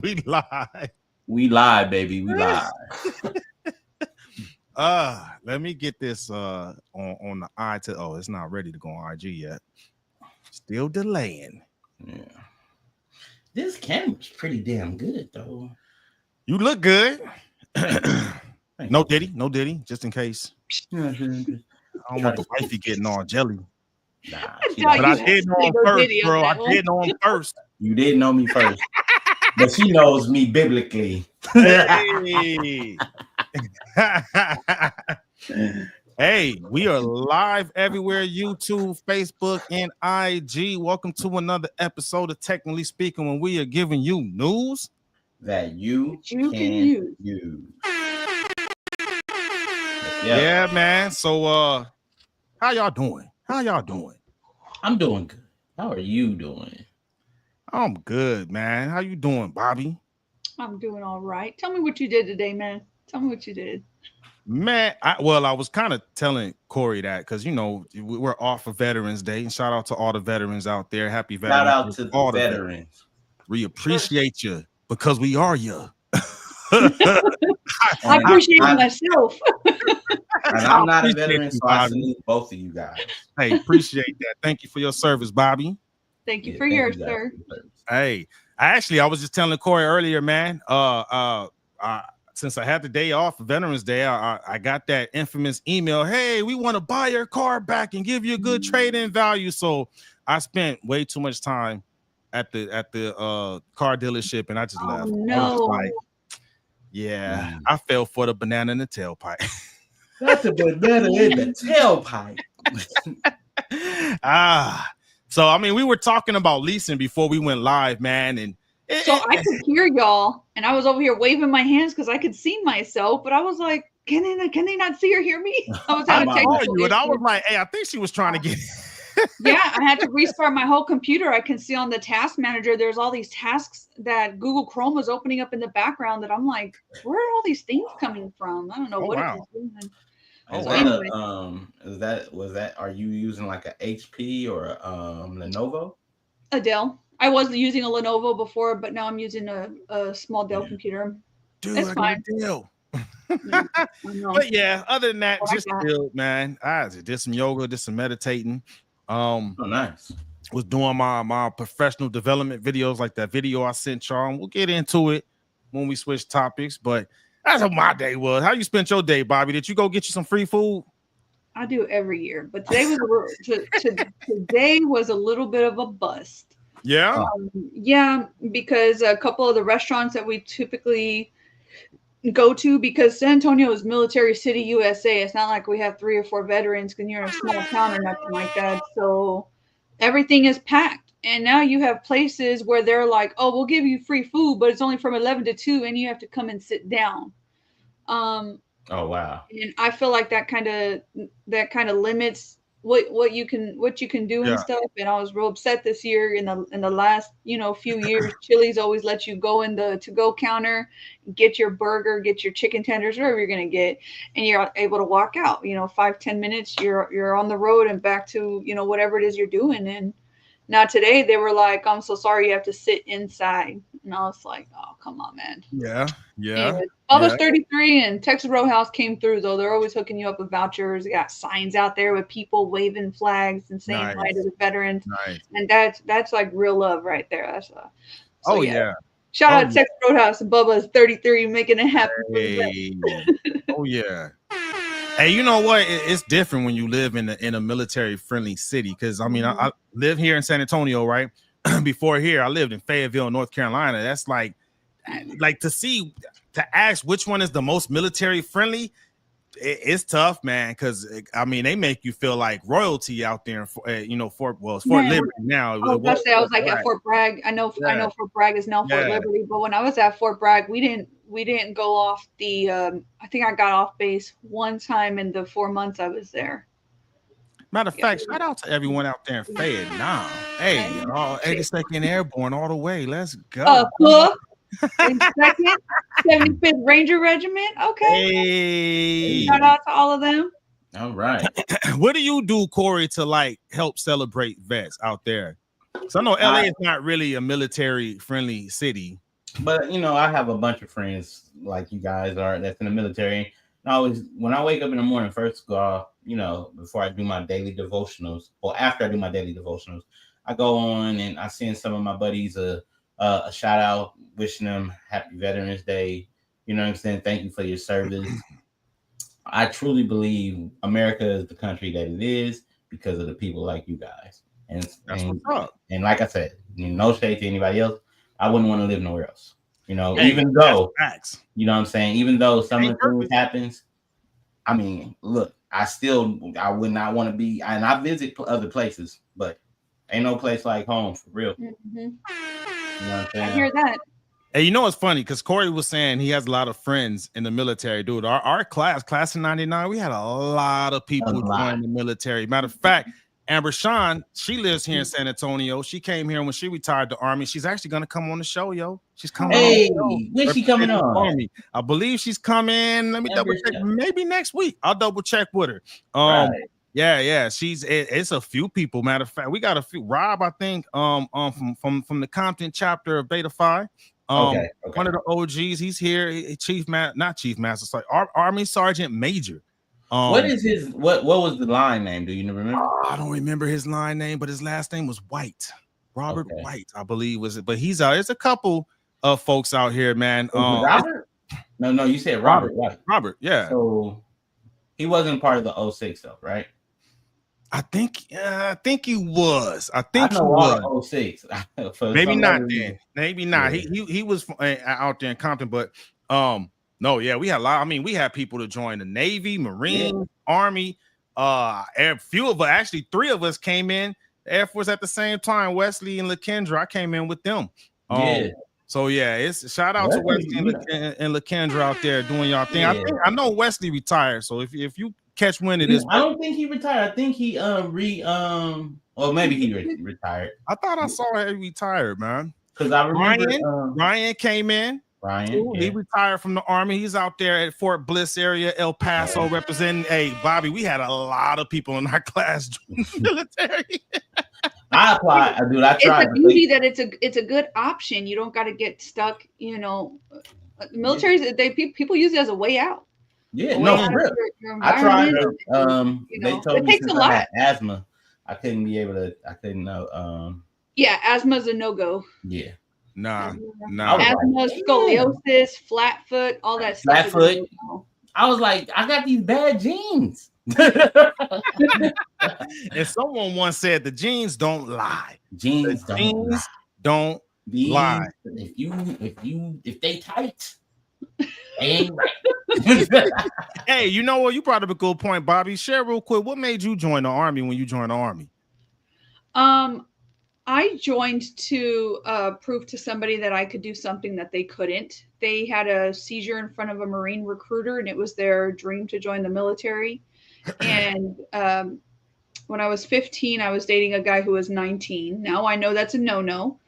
We live. We live, baby. We live. Let me get this on the I to it's not ready to go on IG yet. Still delaying. Yeah. This camera's pretty damn good though. You look good. No you. diddy, just in case. Yeah, I don't want the wifey getting all jelly. Nah, but I did know him first, bro. I did know him first. You did know me first. But she knows me biblically. Hey. Hey, we are live everywhere, YouTube, Facebook, and IG. Welcome to another episode of Technically Speaking, when we are giving you news that you can use. Yeah, man. So how y'all doing? I'm doing good. How are you doing? I'm good, man. How you doing, Bobby? I'm doing all right. Tell me what you did today, man. Tell me what you did. Man, I was kind of telling Corey that because, you know, we're off of Veterans Day. And shout out to all the veterans out there. Happy Veterans Day. Shout out to all the veterans. We appreciate you because we are you. I appreciate myself. And I'm not a veteran, so I salute both of you guys. Hey, appreciate that. Thank you for your service, Bobby. Thank you for yours, sir. Hey, I was just telling Corey earlier, man. Since I had the day off for Veterans Day, I got that infamous email. Hey, we want to buy your car back and give you a good trade-in value. So I spent way too much time at the car dealership, and I just left. No. Yeah, I fell for the banana in the tailpipe. That's a banana in the tailpipe. So I mean, we were talking about leasing before we went live, man, and so I could hear y'all, and I was over here waving my hands because I could see myself, but I was like, can they not see or hear me? I was having technical issues. And I was like, hey, I think she was trying to get. Yeah, I had to restart my whole computer. I can see on the task manager, there's all these tasks that Google Chrome was opening up in the background that I'm like, where are all these things coming from? I don't know what it is doing. Are you using like a HP or a Lenovo? A Dell. I was using a Lenovo before, but now I'm using a small Dell computer. Dude, it's fine. Dell. But yeah, other than that, just chill, man. I did some yoga, did some meditating. Nice. Was doing my professional development videos, like that video I sent y'all. We'll get into it when we switch topics, but that's how my day was. How you spent your day, Bobby? Did you go get you some free food? I do every year, but today was a little bit of a bust. Yeah. Yeah, because a couple of the restaurants that we typically go to, because San Antonio is Military City, USA. It's not like we have 3 or 4 veterans because you're in a small town or nothing like that. So everything is packed. And now you have places where they're like, oh, we'll give you free food, but it's only from 11 to 2 and you have to come and sit down. Oh, wow. And I feel like that kind of limits what you can do and stuff. And I was real upset this year. In the last few years, Chili's always let you go in the to-go counter, get your burger, get your chicken tenders, whatever you're gonna get, and you're able to walk out. 5-10 minutes, you're on the road and back to whatever it is you're doing. And now today they were like, I'm so sorry, you have to sit inside. And I was like, oh, come on, man. Yeah. Anyway, Almost 33 and Texas Roadhouse came through, though. They're always hooking you up with vouchers. They got signs out there with people waving flags and saying hi to the veterans. Nice. And that's like real love right there. That's yeah. Shout out to Texas Roadhouse and Bubba's 33 making it happen. Hey. Oh yeah. Hey, you know what? It's different when you live in a military friendly city. Because I mean, I live here in San Antonio, right? Before here, I lived in Fayetteville, North Carolina. That's like to ask which one is the most military friendly. It's tough, man, because I mean they make you feel like royalty out there. It's Fort Liberty now. I was like at Fort Bragg. I know Fort Bragg is now Fort Liberty, but when I was at Fort Bragg, we didn't go off the. I think I got off base one time in the 4 months I was there. Matter of fact, shout out to everyone out there in Fayette now. Hey, 82nd Airborne all the way. Let's go. 82nd, 75th Ranger Regiment. Okay. Hey. Shout out to all of them. All right. What do you do, Corey, to help celebrate vets out there? So I know LA is not really a military friendly city. But I have a bunch of friends like you guys are that's in the military. And I always, when I wake up in the morning, first of all, before I do my daily devotionals, or after I do my daily devotionals, I go on and I send some of my buddies a shout out, wishing them Happy Veterans Day. You know what I'm saying? Thank you for your service. I truly believe America is the country that it is because of the people like you guys. And That's what's and up. and like I said, no shade to anybody else. I wouldn't want to live nowhere else. Hey, Even that's though, facts. what I'm saying, even though It some of ain't the things perfect. happens, I mean, look, I would not want to be, and I visit other places, but ain't no place like home for real. Hmm. You know what I'm I saying? hear that. Hey, you know what's funny? Because Corey was saying he has a lot of friends in the military, dude. Our class of '99, we had a lot of A people lot. join the military. Matter of fact, Amber Sean, she lives here in San Antonio. She came here when she retired the Army. She's actually gonna come on the show, yo. She's coming on the Hey, show. when's she coming Representing the on? Army. I believe she's coming. Let me double Amber check. Shep. Maybe next week. I'll double check with her. Right. Yeah. It's a few people. Matter of fact, we got a few. Rob, I think, from the Compton chapter of Beta Phi. Okay. One Okay. of the OGs, he's here. Not Chief Master, sorry, Army Sergeant Major. What is his? What was the line name? Do you remember? I don't remember his line name, but his last name was White. Robert Okay. White, I believe was it. But he's out. There's a couple of folks out here, man. Was it Robert? No, you said Robert. Right. Robert, yeah. So he wasn't part of the '06 though, right? I think he was. I I think he know was. all the '06. For Maybe some not other reason. then. Maybe not. Yeah. He was out there in Compton, but no, yeah, we had a lot. I mean, we had people to join the Navy, Marine, Army. A few of us, actually, three of us came in the Air Force at the same time. Wesley and LaKendra, I came in with them. Yeah. So yeah, it's shout out to Wesley and LaKendra out there doing y'all thing. Yeah. I know Wesley retired, so if you catch wind of this, I don't think he retired. I think he or maybe he retired. I thought I saw he retired, man. Because I remember Ryan came in. Ryan. He retired from the Army. He's out there at Fort Bliss area, El Paso, representing. Hey, Bobby, we had a lot of people in our class join the military. I applied, dude. I tried. It's a beauty that it's a good option. You don't got to get stuck. Militaries, people use it as a way out. Yeah, no, for real. I tried. They told me since I had asthma, I couldn't be able to. I couldn't know. Yeah, asthma's a no go. Yeah. Nah. Asthma, scoliosis, flat foot, all that stuff. Flat foot. I was like, I got these bad genes. And someone once said the genes don't lie. Genes don't lie. If they tight, they ain't right. Hey, you know what? You brought up a good point, Bobby. Share real quick. What made you join the Army when you joined the Army? I joined to prove to somebody that I could do something that they couldn't. They had a seizure in front of a Marine recruiter, and it was their dream to join the military. And when I was 15, I was dating a guy who was 19. Now I know that's a no-no.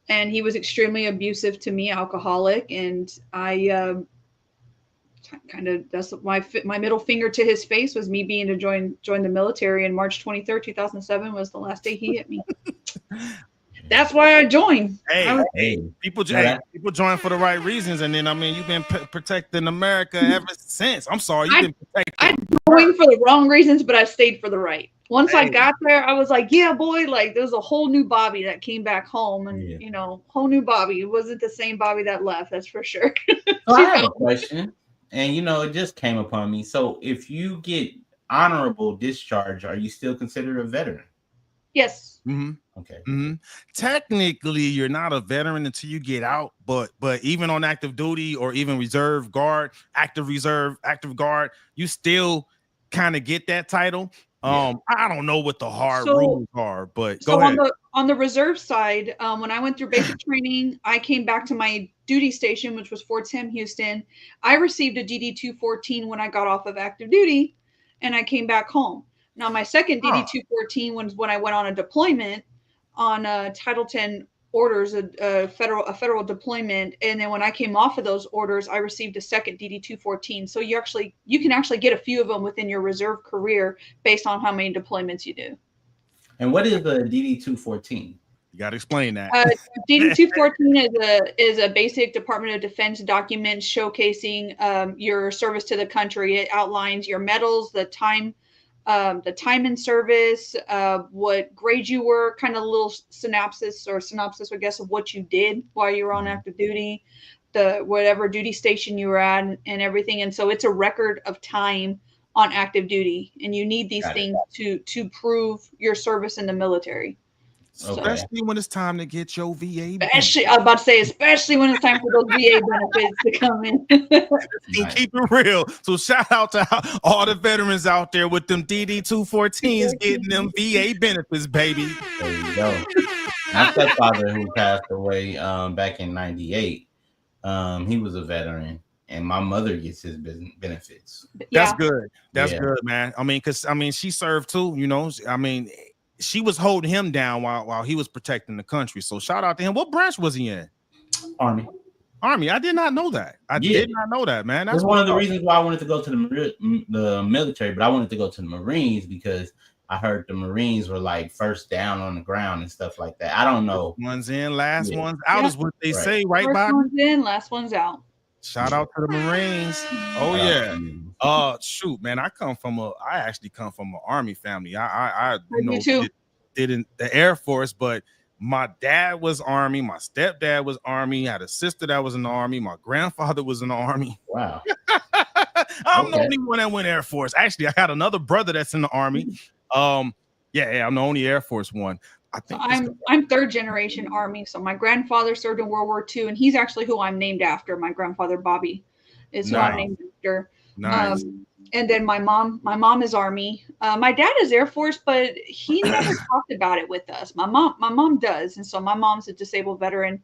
And he was extremely abusive to me, alcoholic. And I that's my middle finger to his face was me being to join the military. And March 23rd, 2007 was the last day he hit me. That's why I joined. People join for the right reasons, and then you've been protecting America ever since. I'm sorry, you've been protecting. I joined for the wrong reasons, but I stayed for the right. Once I got there, I was like, yeah, boy, like there's a whole new Bobby that came back home, and whole new Bobby. It wasn't the same Bobby that left, that's for sure. So I have a question, and it just came upon me. So if you get honorable discharge, are you still considered a veteran? Yes. Mm-hmm. Okay. Mm-hmm. Technically, you're not a veteran until you get out, but even on active duty or even reserve guard, active guard, you still kind of get that title. I don't know what the hard rules are, but go ahead. On the reserve side, when I went through basic training, I came back to my duty station, which was Fort Sam, Houston. I received a DD-214 when I got off of active duty, and I came back home. Now, my second DD-214 was when I went on a deployment on Title 10 orders, a federal deployment, and then when I came off of those orders, I received a second DD-214. So you can actually get a few of them within your reserve career based on how many deployments you do. And what is the DD-214? You got to explain that. DD 214 is a basic Department of Defense document showcasing your service to the country. It outlines your medals, the time in service, what grade you were, kind of a little synopsis, I guess, of what you did while you were on active duty, the whatever duty station you were at, and everything. And so it's a record of time on active duty, and you need these things to prove your service in the military. Especially when it's time to get your VA. Especially, I was about to say, especially when it's time for those VA benefits to come in. Nice. Keep it real. So shout out to all the veterans out there with them DD 214s getting them VA benefits, baby. There you go. My stepfather, who passed away back in '98, he was a veteran, and my mother gets his benefits. That's good. That's good, man. I mean, because she served too. You know, she was holding him down while he was protecting the country. So shout out to him. What branch was he in? Army. I did not know that. I did not know that, man. That's one of the reasons why I wanted to go to the military, but I wanted to go to the Marines because I heard the Marines were like first down on the ground and stuff like that. I don't know. One's in, last one's out is what they say, right, First Bob? one's in, last one's out. Shout out to the Marines. Oh yeah. Shoot, man. I actually come from an Army family. I did in the Air Force, but my dad was Army, my stepdad was Army, I had a sister that was in the Army, my grandfather was in the Army. Wow. I'm the only one that went Air Force. Actually, I had another brother that's in the Army. I'm the only Air Force one. I think I'm third generation Army. So my grandfather served in World War II, and he's actually who I'm named after. My grandfather Bobby is who I'm named after. Nice. And then my mom is Army. My dad is Air Force, but he never talked about it with us. My mom does, and so my mom's a disabled veteran.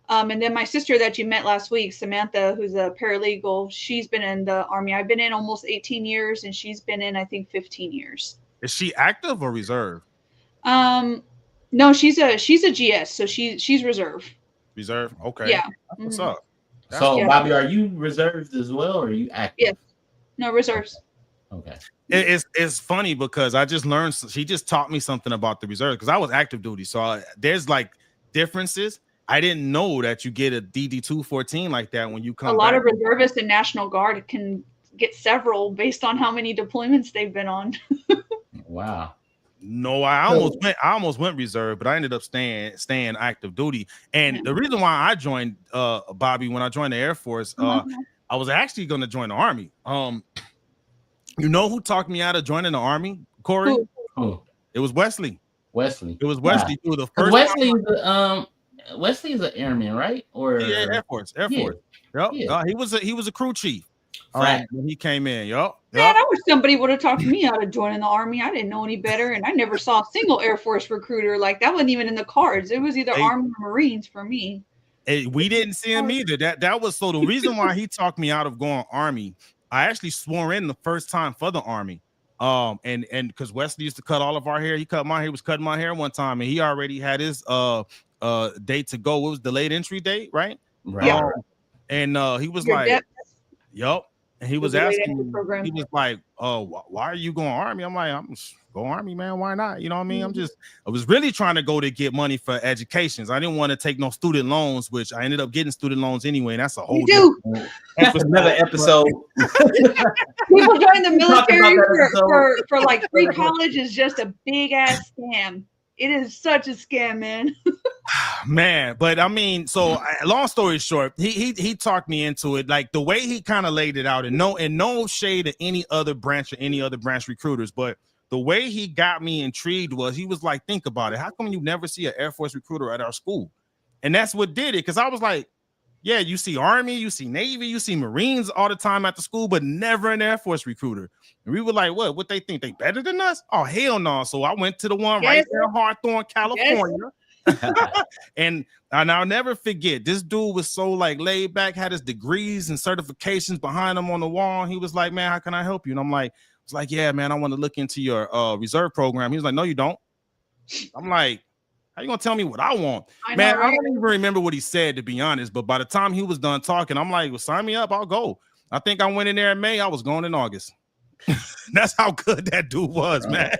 And then my sister that you met last week, Samantha, who's a paralegal, she's been in the Army. I've been in almost 18 years, and she's been in, I think, 15 years. Is she active or reserve? No, she's a GS, so she's reserve. Reserve, okay. Yeah. What's up? So, Bobby, are you reserved as well, or are you active? Yes. No, reserves. Okay. It's funny because I just learned. She just taught me something about the reserve because I was active duty. So there's like differences. I didn't know that you get a DD 214 like that when you come. A lot of reservists and National Guard can get several based on how many deployments they've been on. Wow. No, I almost went reserve, but I ended up staying active duty. And the reason why I joined Bobby when I joined the Air Force, I was actually going to join the Army. You know who talked me out of joining the Army, Corey? Who? It was Wesley. Wesley. It was Wesley. Wow. The first Wesley is an airman, right? Or Air Force. Yep. Yeah. He was a crew chief. When he came in. Man, I wish somebody would have talked me out of joining the Army. I didn't know any better, and I never saw a single Air Force recruiter. Like, that wasn't even in the cards. It was either Army or Marines for me. We didn't see him either. That was so the reason why he talked me out of going Army. I actually swore in the first time for the Army. And because Wesley used to cut all of our hair, he was cutting my hair one time, and he already had his date to go. It was delayed entry date, right? Right. Yeah. And he was like, yup. And he was asking me, he was like, why are you going Army? I'm like, I'm just go Army, man. Why not? You know what I mean? I was really trying to go to get money for educations. I didn't want to take no student loans, which I ended up getting student loans anyway. And that's a whole another episode. People join the military for like free college is just a big ass scam. It is such a scam, man. Man, but I mean, so long story short, he talked me into it. Like the way he kind of laid it out, and no shade to any other branch or any other branch recruiters, but the way he got me intrigued was he was like, think about it. How come you never see an Air Force recruiter at our school? And that's what did it. Because I was like, yeah, you see Army, you see Navy, you see Marines all the time at the school, but never an Air Force recruiter. And we were like, what they think? They better than us? Oh, hell no. So I went to the one right there in Hawthorne, California. And I'll never forget, this dude was so like laid back, had his degrees and certifications behind him on the wall. And he was like, man, how can I help you? And I'm like, it's like, yeah, man, I want to look into your reserve program. He was like, no, you don't. I'm like, how you gonna tell me what I want? I don't even remember what he said, to be honest. But by the time he was done talking, I'm like, well, sign me up, I'll go. I think I went in there in May. I was going in August. That's how good that dude was, man.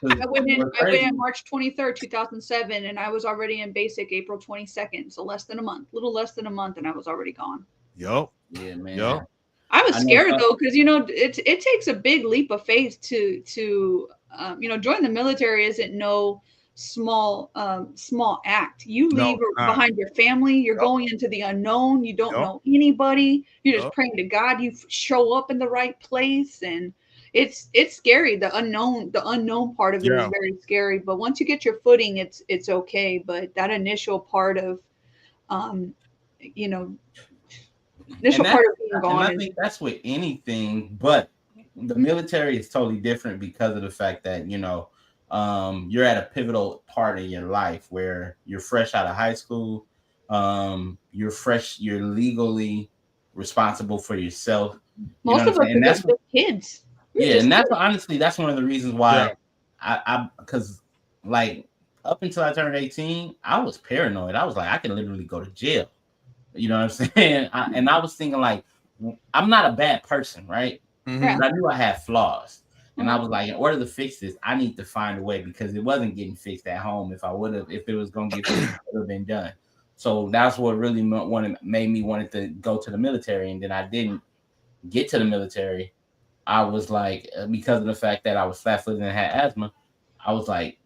I went in March 23rd, 2007, and I was already in basic April 22nd. So little less than a month, and I was already gone. Yup. Yeah, man. Yup. I was scared though, because it takes a big leap of faith to join the military. Isn't no small act. You leave behind your family. You're going into the unknown. You don't know anybody. You're just praying to God you show up in the right place, and it's scary. The unknown part of it is very scary. But once you get your footing, it's okay. But that initial part of initial part of being gone. And I think that's with anything, but the military is totally different because of the fact that you're at a pivotal part of your life where you're fresh out of high school. You're legally responsible for yourself. Most of us are just kids. And honestly, that's one of the reasons why because like up until I turned 18, I was paranoid. I was like, I can literally go to jail. You know what I'm saying? And I was thinking like, I'm not a bad person, right? Mm-hmm. But I knew I had flaws. And I was like, in order to fix this, I need to find a way, because it wasn't getting fixed at home. If it was going to get fixed, it would have been done. So that's what really made me want to go to the military. And then I didn't get to the military. I was like, because of the fact that I was flat-footed and had asthma, I was like,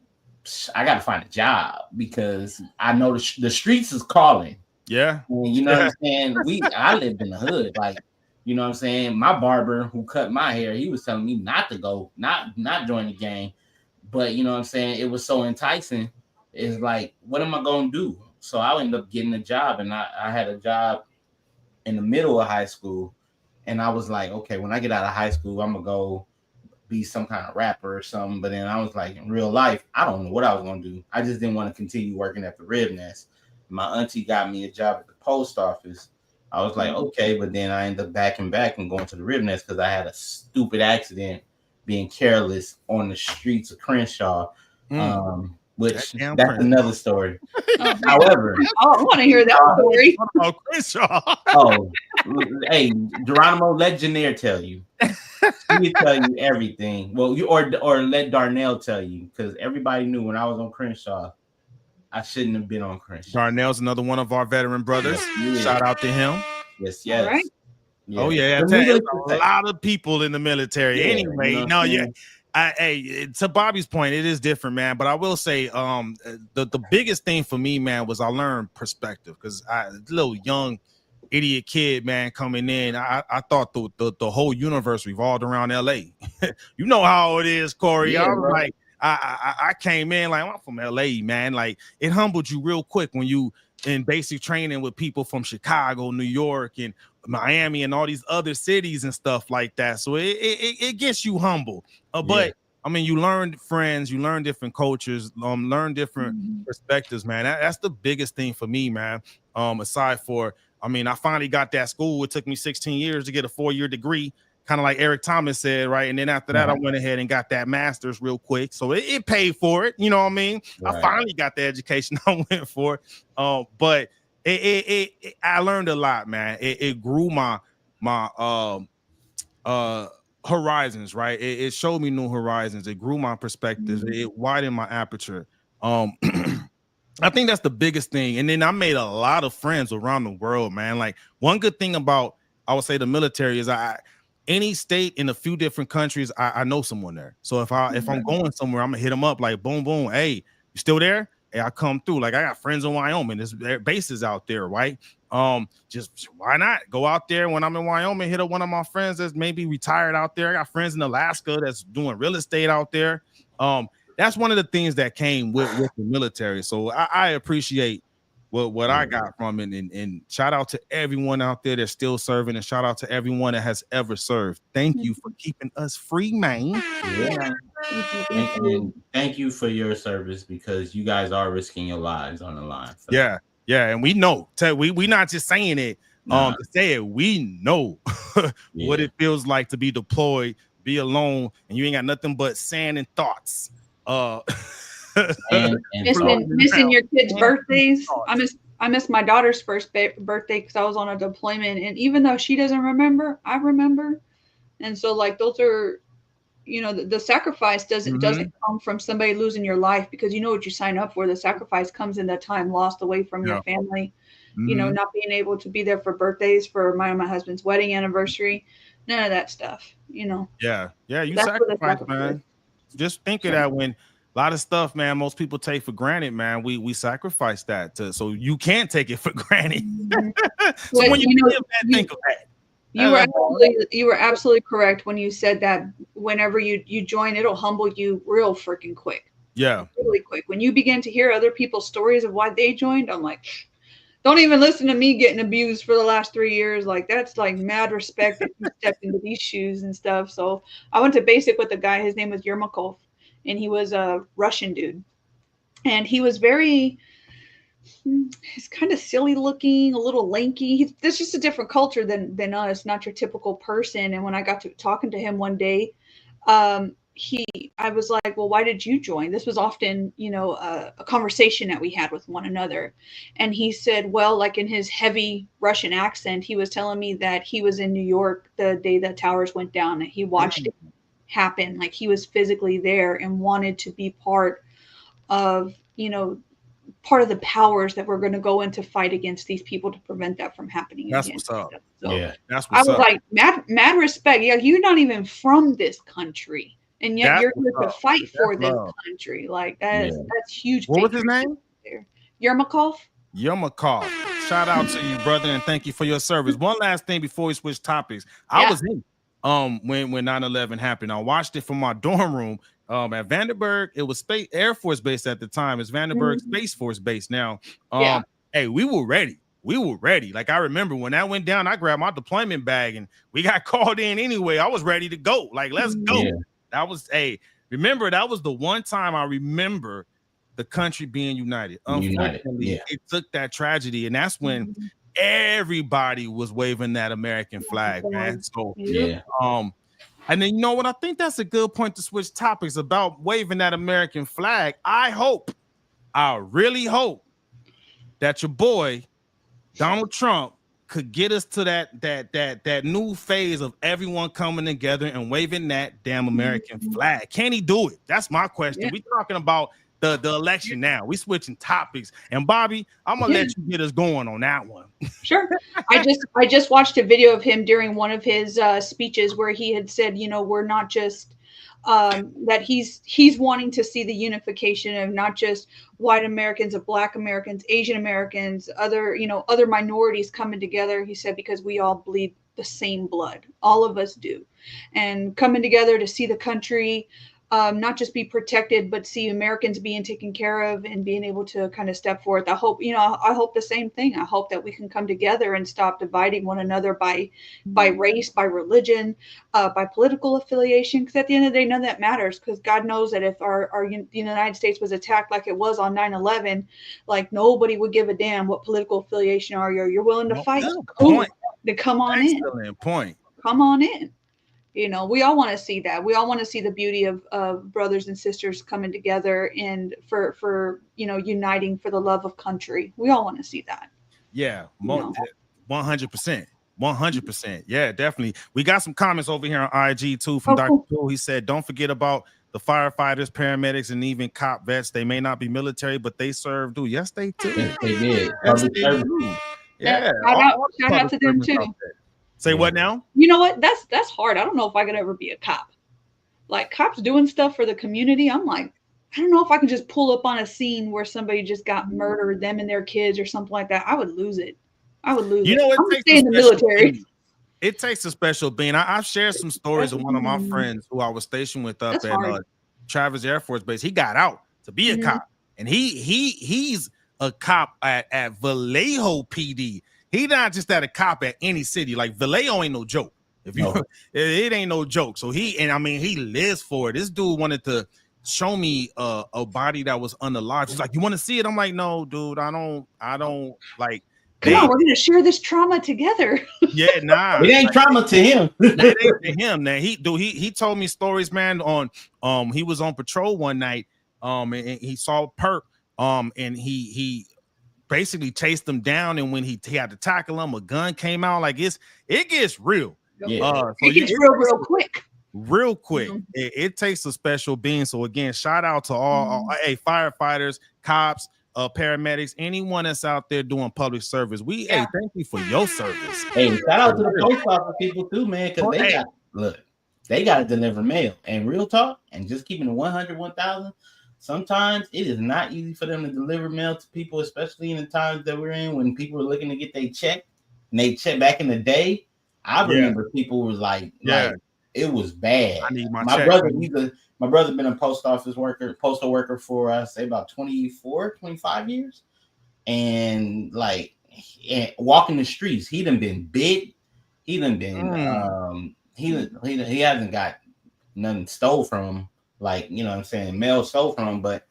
I got to find a job, because I know the streets is calling. Yeah. And you know what I'm saying? I lived in the hood. Like, you know what I'm saying? My barber who cut my hair, he was telling me not to go, not join the gang. But you know what I'm saying? It was so enticing. It's like, what am I going to do? So I ended up getting a job, and I had a job in the middle of high school. And I was like, okay, when I get out of high school, I'm going to go be some kind of rapper or something. But then I was like, in real life, I don't know what I was going to do. I just didn't want to continue working at the Rib Nest. My auntie got me a job at the post office. I was like, okay, but then I ended up backing back and going to the Rib Nest because I had a stupid accident being careless on the streets of Crenshaw, which that's another story. However, I want to hear that story. Oh, Crenshaw. Hey, Geronimo, let Janair tell you. She will tell you everything. Well, or let Darnell tell you, because everybody knew when I was on Crenshaw, I shouldn't have been on Crenshaw. Darnell's another one of our veteran brothers. Shout out to him. Yes. All right. Oh yeah, there's a lot of people in the military. Anyway, to Bobby's point, it is different, man. But I will say, the biggest thing for me, man, was I learned perspective, because I little young idiot kid, man, coming in, I thought the whole universe revolved around LA. You know how it is, Corey. I was like, I came in like, I'm from LA, man. Like, it humbled you real quick when you in basic training with people from Chicago, New York, and Miami, and all these other cities and stuff like that. So it gets you humble. But I mean, you learn friends, you learn different cultures, learn different perspectives, man. That's the biggest thing for me, man. Aside for, I mean, I finally got that school. It took me 16 years to get a 4-year degree, kind of like Eric Thomas said, right? And then after that, I went ahead and got that master's real quick. So it paid for it. You know what I mean? Right. I finally got the education I went for. But I learned a lot, man. It grew my horizons, right? It showed me new horizons. It grew my perspectives. It widened my aperture. I think that's the biggest thing. And then I made a lot of friends around the world, man. Like, one good thing about, I would say, the military is any state in a few different countries, I know someone there. So if I'm going somewhere, I'm gonna hit them up like, boom, boom. Hey, you still there? Hey, I come through. Like, I got friends in Wyoming. There's bases out there, right? Just why not go out there when I'm in Wyoming, hit up one of my friends that's maybe retired out there. I got friends in Alaska that's doing real estate out there. That's one of the things that came with the military. So I appreciate what I got from it, and shout out to everyone out there that's still serving, and shout out to everyone that has ever served. Thank you for keeping us free, man. Thank you for your service, because you guys are risking your lives on the line. So. Yeah, and we know. We not just saying it to say it. We know what it feels like to be deployed, be alone, and you ain't got nothing but sand and thoughts. Missing your kids' birthdays. I missed my daughter's first birthday because I was on a deployment, and even though she doesn't remember, I remember. And so, like, those are the sacrifice doesn't come from somebody losing your life, because you know what you sign up for. The sacrifice comes in the time lost away from your family, not being able to be there for birthdays, for my husband's wedding anniversary, none of that stuff, Yeah, you That's what the sacrifice, sacrifice man. Just think of that. When a lot of stuff, man, most people take for granted, man, we sacrifice that so you can't take it for granted. So when you think of that. You were absolutely correct when you said that whenever you join, it'll humble you real freaking quick. Yeah. Really quick. When you begin to hear other people's stories of why they joined, I'm like, don't even listen to me getting abused for the last 3 years. Like, that's like mad respect that you stepped into these shoes and stuff. So I went to basic with a guy. His name was Yermakov, and he was a Russian dude. And he was he's kind of silly looking, a little lanky. There's just a different culture than us, not your typical person. And when I got to talking to him one day, I was like, well, why did you join? This was often, a conversation that we had with one another. And he said, well, like in his heavy Russian accent, he was telling me that he was in New York the day that towers went down, and he watched it happen. Like, he was physically there and wanted to be part of, part of the powers that were going to go into fight against these people to prevent that from happening again. That's what's up. So yeah, that's what's up. I was like, mad respect. Yeah, you're not even from this country, and yet you're here to fight for this country. Like, that's huge. What was his name? Yermakov. Yermakov. Shout out to you, brother, and thank you for your service. One last thing before we switch topics. I was in when 9/11 happened. I watched it from my dorm room. At Vandenberg, it was Air Force Base at the time. It's Vandenberg Space Force Base now. Hey, we were ready. Like, I remember when that went down, I grabbed my deployment bag and we got called in anyway. I was ready to go. Like, let's go. Yeah. That was remember, that was the one time I remember the country being united. Unfortunately, it took that tragedy, and that's when everybody was waving that American flag, man. So and then, you know what? I think that's a good point to switch topics about waving that American flag. I really hope that your boy Donald Trump could get us to that new phase of everyone coming together and waving that damn American flag. Can he do it? That's my question. We're talking about the election now. We switching topics, and Bobby, I'm gonna let you get us going on that one. Sure. I just watched a video of him during one of his speeches where he had said, we're not just that he's wanting to see the unification of not just white Americans, of Black Americans, Asian Americans, other minorities coming together. He said, because we all bleed the same blood, all of us do, and coming together to see the country not just be protected, but see Americans being taken care of and being able to kind of step forth. I hope the same thing. I hope that we can come together and stop dividing one another by race, by religion, by political affiliation. Because at the end of the day, none of that matters. Because God knows that if the United States was attacked like it was on 9/11, like, nobody would give a damn what political affiliation you're willing to fight. Cool. Then come on in. Excellent point. Come on in. We all want to see that. We all want to see the beauty of brothers and sisters coming together and for uniting for the love of country. We all want to see that. Yeah, 100%. 100%. Yeah, definitely. We got some comments over here on IG too from Dr. Cool. He said, don't forget about the firefighters, paramedics, and even cop vets. They may not be military, but they serve too. Yes, they do. Yes, they did. Yes, they do. Yeah. Shout out to them too. Say what now? You know what? That's hard. I don't know if I could ever be a cop. Like, cops doing stuff for the community. I'm like, I don't know if I can just pull up on a scene where somebody just got murdered, them and their kids or something like that. I would lose it. I'm stay in the military. It takes a special being. I've shared some stories of one of my friends who I was stationed with up at Travis Air Force Base. He got out to be a cop, and he's a cop at Vallejo PD. He not just at a cop at any city. Like, Vallejo ain't no joke. It ain't no joke. So he lives for it. This dude wanted to show me a body that was unalive. He's like, you want to see it? I'm like, no, dude, I don't like. Come on, we're gonna share this trauma together. Yeah, nah. It ain't trauma to him. It ain't to him. Now he told me stories, man, on he was on patrol one night, and he saw Perk, and he basically chased him down, and when he had to tackle him, a gun came out. Like, it gets real. Yeah. So it gets real quick. real quick, Mhm. it takes a special being. So again, shout out to all hey, firefighters, cops, paramedics, anyone that's out there doing public service. Hey, thank you for your service. Hey, shout out to the Real. post office people too, man, because Hey, they got to deliver mail. And real talk, and just keeping it 100, 1,000, sometimes it is not easy for them to deliver mail to people, especially in the times that we're in when people are looking to get their check. And they check back in the day. I remember people was like it was bad. I need my My check. brother been a postal worker for say about 24, 25 years. And like walking the streets, he done been big. He done been he hasn't got nothing stole from him, like, you know what I'm saying, mail stole from him, but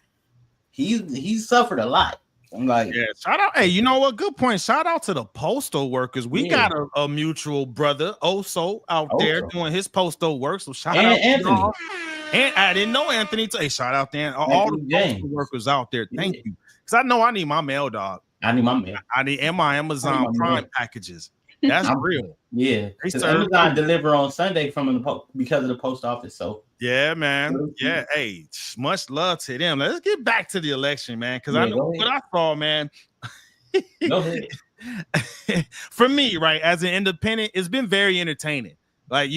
he's suffered a lot. I'm like, shout out. Hey, you know what? Good point. Shout out to the postal workers. We got a mutual brother, Oso, out there doing his postal work. So shout out to Anthony. y'all. And I didn't know Anthony. Hey, shout out to all the postal workers out there. Thank you. Because I know I need my mail, dog. I need my mail. I need my Amazon Prime packages. That's real. Yeah. Because Amazon deliver on Sunday because of the post office. So yeah, man. Yeah. Hey, much love to them. Let's get back to the election, man. Because I know what I saw, man. Go ahead. For me, right, as an independent, it's been very entertaining. Like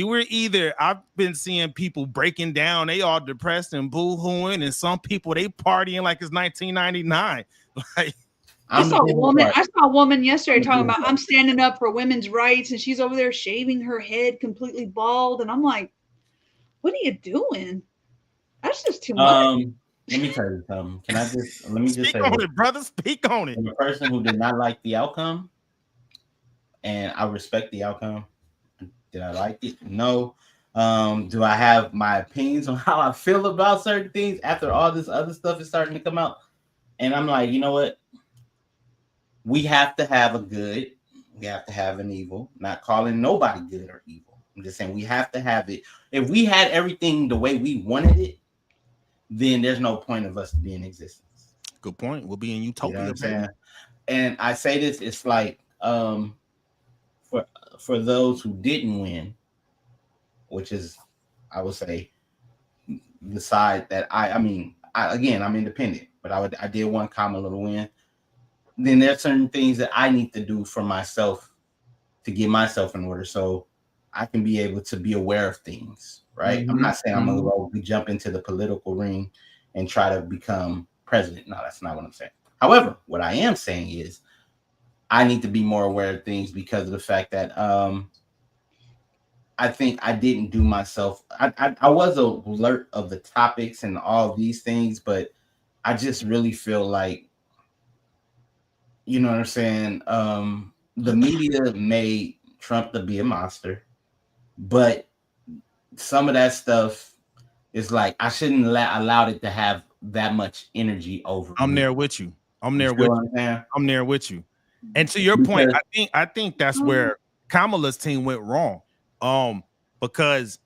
I've been seeing people breaking down, they all depressed and boo-hooing, and some people they partying like it's 1999. Like I saw a woman yesterday talking about I'm standing up for women's rights, and she's over there shaving her head completely bald, and I'm like, what are you doing? That's just too much. Let me tell you something. Let me just speak on it, brother. Speak on it. I'm a person who did not like the outcome, and I respect the outcome. Did I like it? No. Do I have my opinions on how I feel about certain things after all this other stuff is starting to come out? And I'm like, you know what? We have to have a good, we have to have an evil. Not calling nobody good or evil. I'm just saying we have to have it. If we had everything the way we wanted it, then there's no point of us being in existence. Good point. We'll be in utopia. You know what I'm saying? And I say this, it's like for those who didn't win, which is, I would say, the side that I'm independent, but I did want Kamala to win. Then there's certain things that I need to do for myself to get myself in order, so I can be able to be aware of things. Right? Mm-hmm. I'm not saying I'm gonna jump into the political ring and try to become president. No, that's not what I'm saying. However, what I am saying is I need to be more aware of things because of the fact that I think I didn't do myself. I was alert of the topics and all of these things, but I just really feel like, you know what I'm saying? The media made Trump to be a monster, but some of that stuff is like I shouldn't allowed it to have that much energy over. I'm there with you. I'm there with you. And to your point, I think that's where Kamala's team went wrong. Because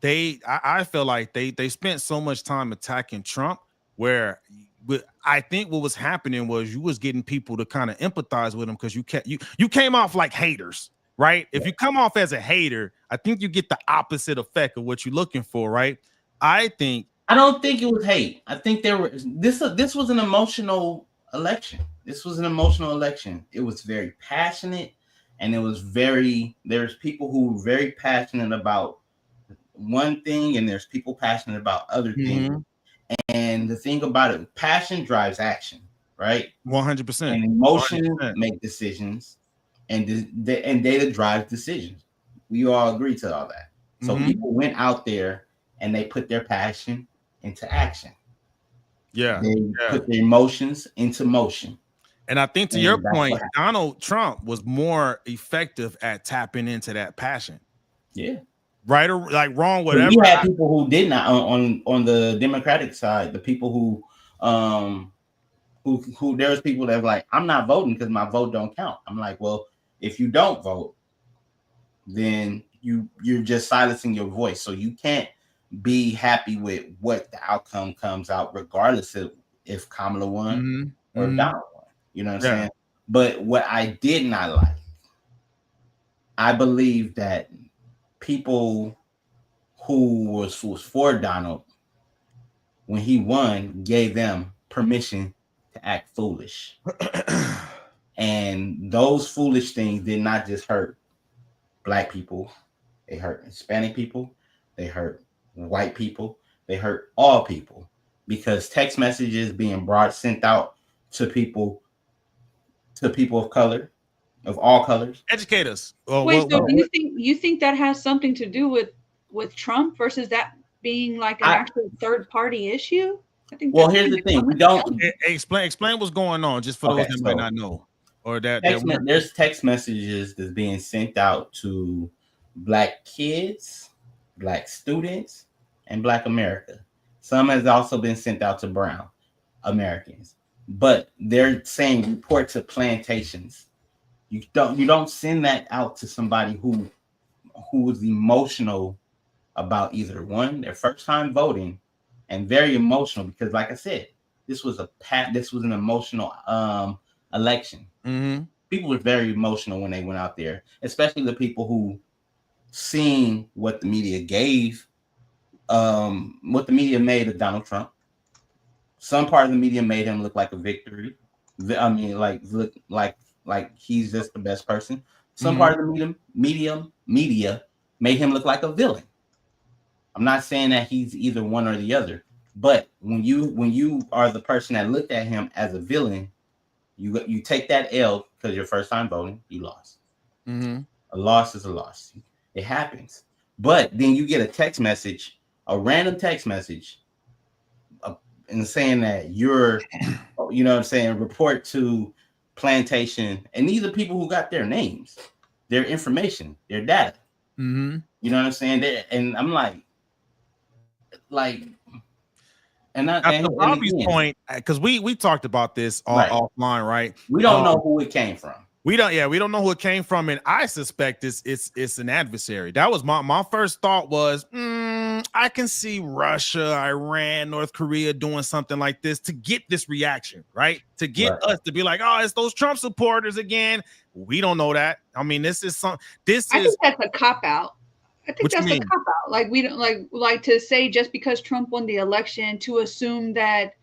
I feel like they spent so much time attacking Trump, where I think what was happening was you was getting people to kind of empathize with him because you came off like haters, right? If you come off as a hater, I think you get the opposite effect of what you're looking for, right? I don't think it was hate. I think this was an emotional election. This was an emotional election. It was very passionate, and there's people who were very passionate about one thing, and there's people passionate about other things. And the thing about it, passion drives action, right? 100%. And emotions make decisions, and data drives decisions. We all agree to all that. So people went out there and they put their passion into action. Yeah. They put their emotions into motion. And I think to your point, Donald Trump was more effective at tapping into that passion. Yeah. Right or like wrong, whatever. You had people who did not on the Democratic side, the people who there's people that are like, I'm not voting because my vote don't count. I'm like, well, if you don't vote, then you're just silencing your voice. So you can't be happy with what the outcome comes out, regardless of if Kamala won or Donald won. You know what I'm saying? But what I did not like, I believe that people who was for Donald, when he won, gave them permission to act foolish. And those foolish things did not just hurt black people, they hurt Hispanic people, they hurt white people, they hurt all people, because text messages being sent out to people of color, of all colors. Educate us. Wait, so do you think that has something to do with Trump versus that being like an actual third party issue? I think. Well, here's the thing: we don't explain what's going on, just for those that might not know, or there's text messages that's being sent out to black kids, black students, and black America. Some has also been sent out to brown Americans, but they're saying report to plantations. You don't send that out to somebody who is emotional about either one, their first time voting, and very emotional because, like I said, this was an emotional election. Mm-hmm. People were very emotional when they went out there, especially the people who seen what the media gave, what the media made of Donald Trump. Some part of the media made him look like a victory. I mean, look like he's just the best person. Some part of the media made him look like a villain. I'm not saying that he's either one or the other, but when you are the person that looked at him as a villain, you take that L because your first time voting, you lost. Mm-hmm. A loss is a loss. It happens. But then you get a text message, a random text message, and saying that you're, you know what I'm saying, report to plantation. And these are people who got their names, their information, their data. Mm-hmm. You know what I'm saying? And I'm like, and to Bobby's point, because we talked about this offline, right? We don't know who it came from. We don't know who it came from, and I suspect it's an adversary. That was my first thought was, I can see Russia, Iran, North Korea doing something like this to get this reaction, right? To get us to be like, oh, it's those Trump supporters again. We don't know that. I mean, I think that's a cop out. I think that's a cop out. Like we don't like to say just because Trump won the election to assume that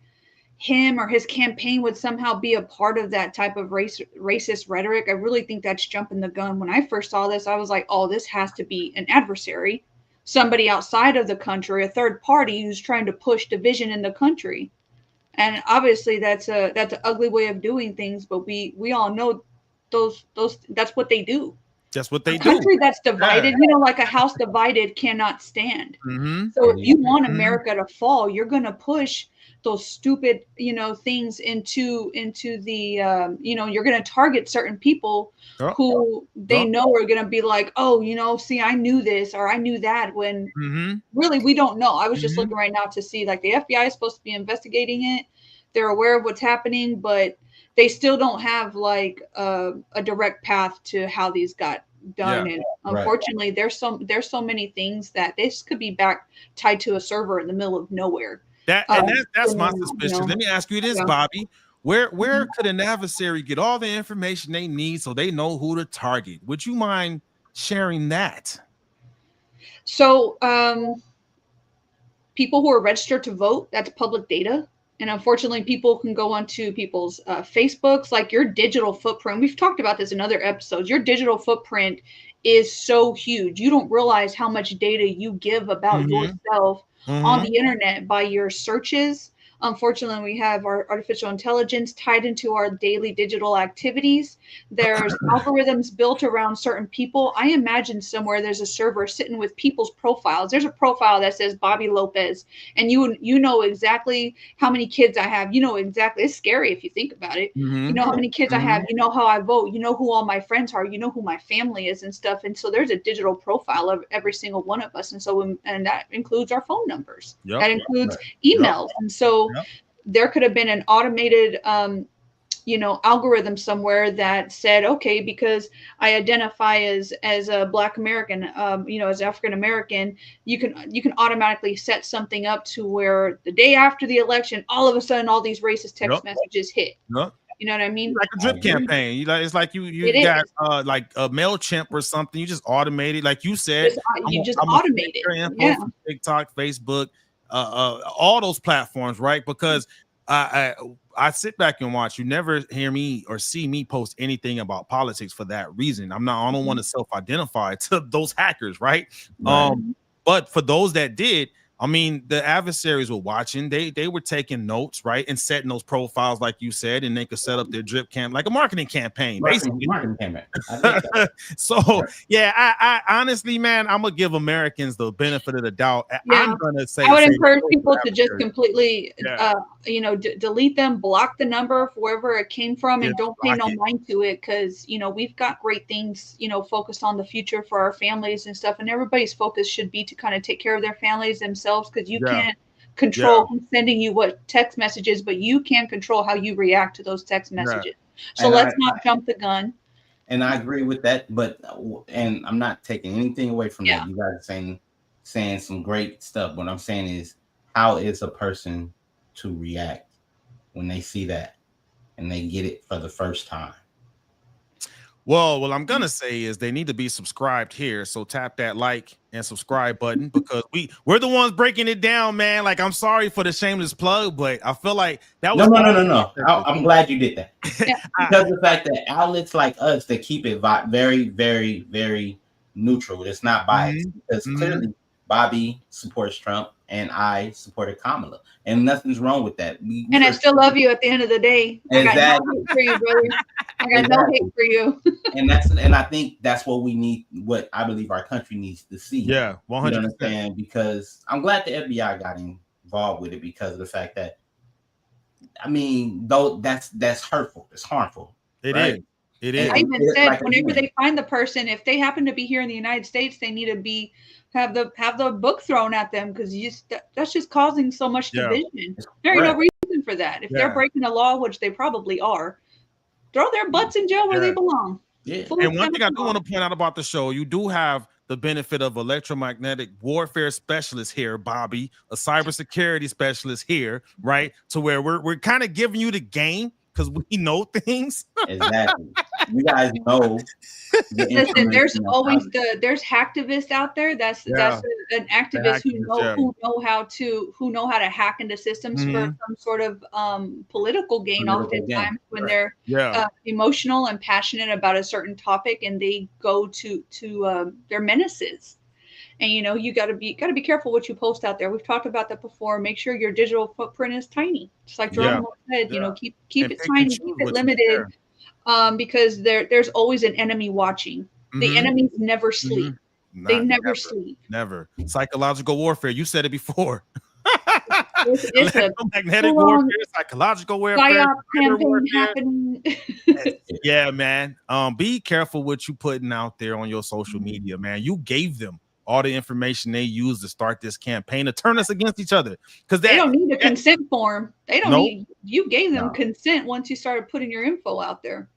him or his campaign would somehow be a part of that type of racist rhetoric. I really think that's jumping the gun. When I first saw this, I was like, oh, this has to be an adversary, somebody outside of the country, a third party who's trying to push division in the country. And obviously that's an ugly way of doing things, but we all know those that's what they do. That's what they do. A country that's divided, like a house divided cannot stand. Mm-hmm. So if you want America to fall, you're going to push those stupid, things into the, you're going to target certain people who they know are going to be like, oh, see, I knew this or I knew that, when really we don't know. I was just looking right now to see, like, the FBI is supposed to be investigating it. They're aware of what's happening, but they still don't have like a direct path to how these got done. And unfortunately, there's so many things that this could be tied to a server in the middle of nowhere. That's my suspicion. Let me ask you this, Bobby. Where could an adversary get all the information they need so they know who to target? Would you mind sharing that? So people who are registered to vote, that's public data. And unfortunately, people can go onto people's Facebooks, like your digital footprint. We've talked about this in other episodes. Your digital footprint is so huge. You don't realize how much data you give about yourself on the internet by your searches. Unfortunately, we have our artificial intelligence tied into our daily digital activities. There's algorithms built around certain people. I imagine somewhere there's a server sitting with people's profiles. There's a profile that says Bobby Lopez, and you know exactly how many kids I have. You know exactly. It's scary if you think about it. You know how many kids I have. You know how I vote. You know who all my friends are. You know who my family is and stuff. And so there's a digital profile of every single one of us. And so, and that includes our phone numbers. That includes emails. And so there could have been an automated, algorithm somewhere that said, okay, because I identify as a Black American, as African American, you can automatically set something up to where the day after the election, all of a sudden, all these racist text messages hit. You know what I mean? Like a drip campaign. It's like you It got is. like a MailChimp or something. You just automate it, like you said. You just I'm gonna automate get your it. info Yeah. from TikTok, Facebook, all those platforms, right? Because I sit back and watch. You never hear me or see me post anything about politics for that reason. I don't want to self-identify to those hackers, right? Right. But for those that did, I mean, the adversaries were watching. They were taking notes, right, and setting those profiles, like you said, and they could set up their drip camp like a marketing campaign, basically. Marketing campaign. I get that. So yeah, I honestly, man, I'm gonna give Americans the benefit of the doubt. Yeah. I'm gonna say I would say encourage go people for to just adversaries. completely, Yeah. delete them, block the number wherever it came from, Yeah, and don't pay block no it. mind to it, because we've got great things, focused on the future for our families and stuff, and everybody's focus should be to kind of take care of their families themselves, because you Yeah. can't control who's sending you what text messages, but you can control how you react to those text messages. So And let's not jump the gun. And I agree with that, but and I'm not taking anything away from that. You guys are saying some great stuff. What I'm saying is, how is a person to react when they see that and they get it for the first time? Well, what I'm gonna say is they need to be subscribed here. So tap that like and subscribe button, because we're the ones breaking it down, man. Like, I'm sorry for the shameless plug, but I feel like that was No. I'm glad you did that. Yeah. Because the fact that outlets like us that keep it very, very, very neutral. It's not biased, because clearly Bobby supports Trump and I supported Kamala, and nothing's wrong with that. And I still love you at the end of the day. I got no hate for you, brother. I got no hate for you. and I think that's what we need, what I believe our country needs to see. Yeah, 100%. You understand? Because I'm glad the FBI got involved with it, because of the fact that, I mean, though that's hurtful, it's harmful. It right? is. It is. I even said, whenever they find the person, if they happen to be here in the United States, they need to have the book thrown at them, because that's just causing so much division. There ain't no reason for that. If they're breaking the law, which they probably are, throw their butts in jail where they belong. Yeah. And one thing I do want to point out about the show, you do have the benefit of electromagnetic warfare specialist here, Bobby, a cybersecurity specialist here, right? To where we're kind of giving you the game, because we know things. Exactly. You guys know. Listen, there's always there's hacktivists out there. That's an activist who know how to hack into systems for some sort of political gain. Oftentimes, when they're emotional and passionate about a certain topic, and they go to their menaces. And you got to be careful what you post out there. We've talked about that before. Make sure your digital footprint is tiny. Just like Jerome said, keep it tiny, keep it limited, because there's always an enemy watching. The enemies never sleep. They never sleep. Never. Psychological warfare. You said it before. It's electromagnetic warfare, psychological warfare, campaign happening. Yeah, man. Be careful what you putting out there on your social media, man. You gave them all the information they use to start this campaign to turn us against each other, because they don't need a consent form. They don't need. You gave them consent once you started putting your info out there.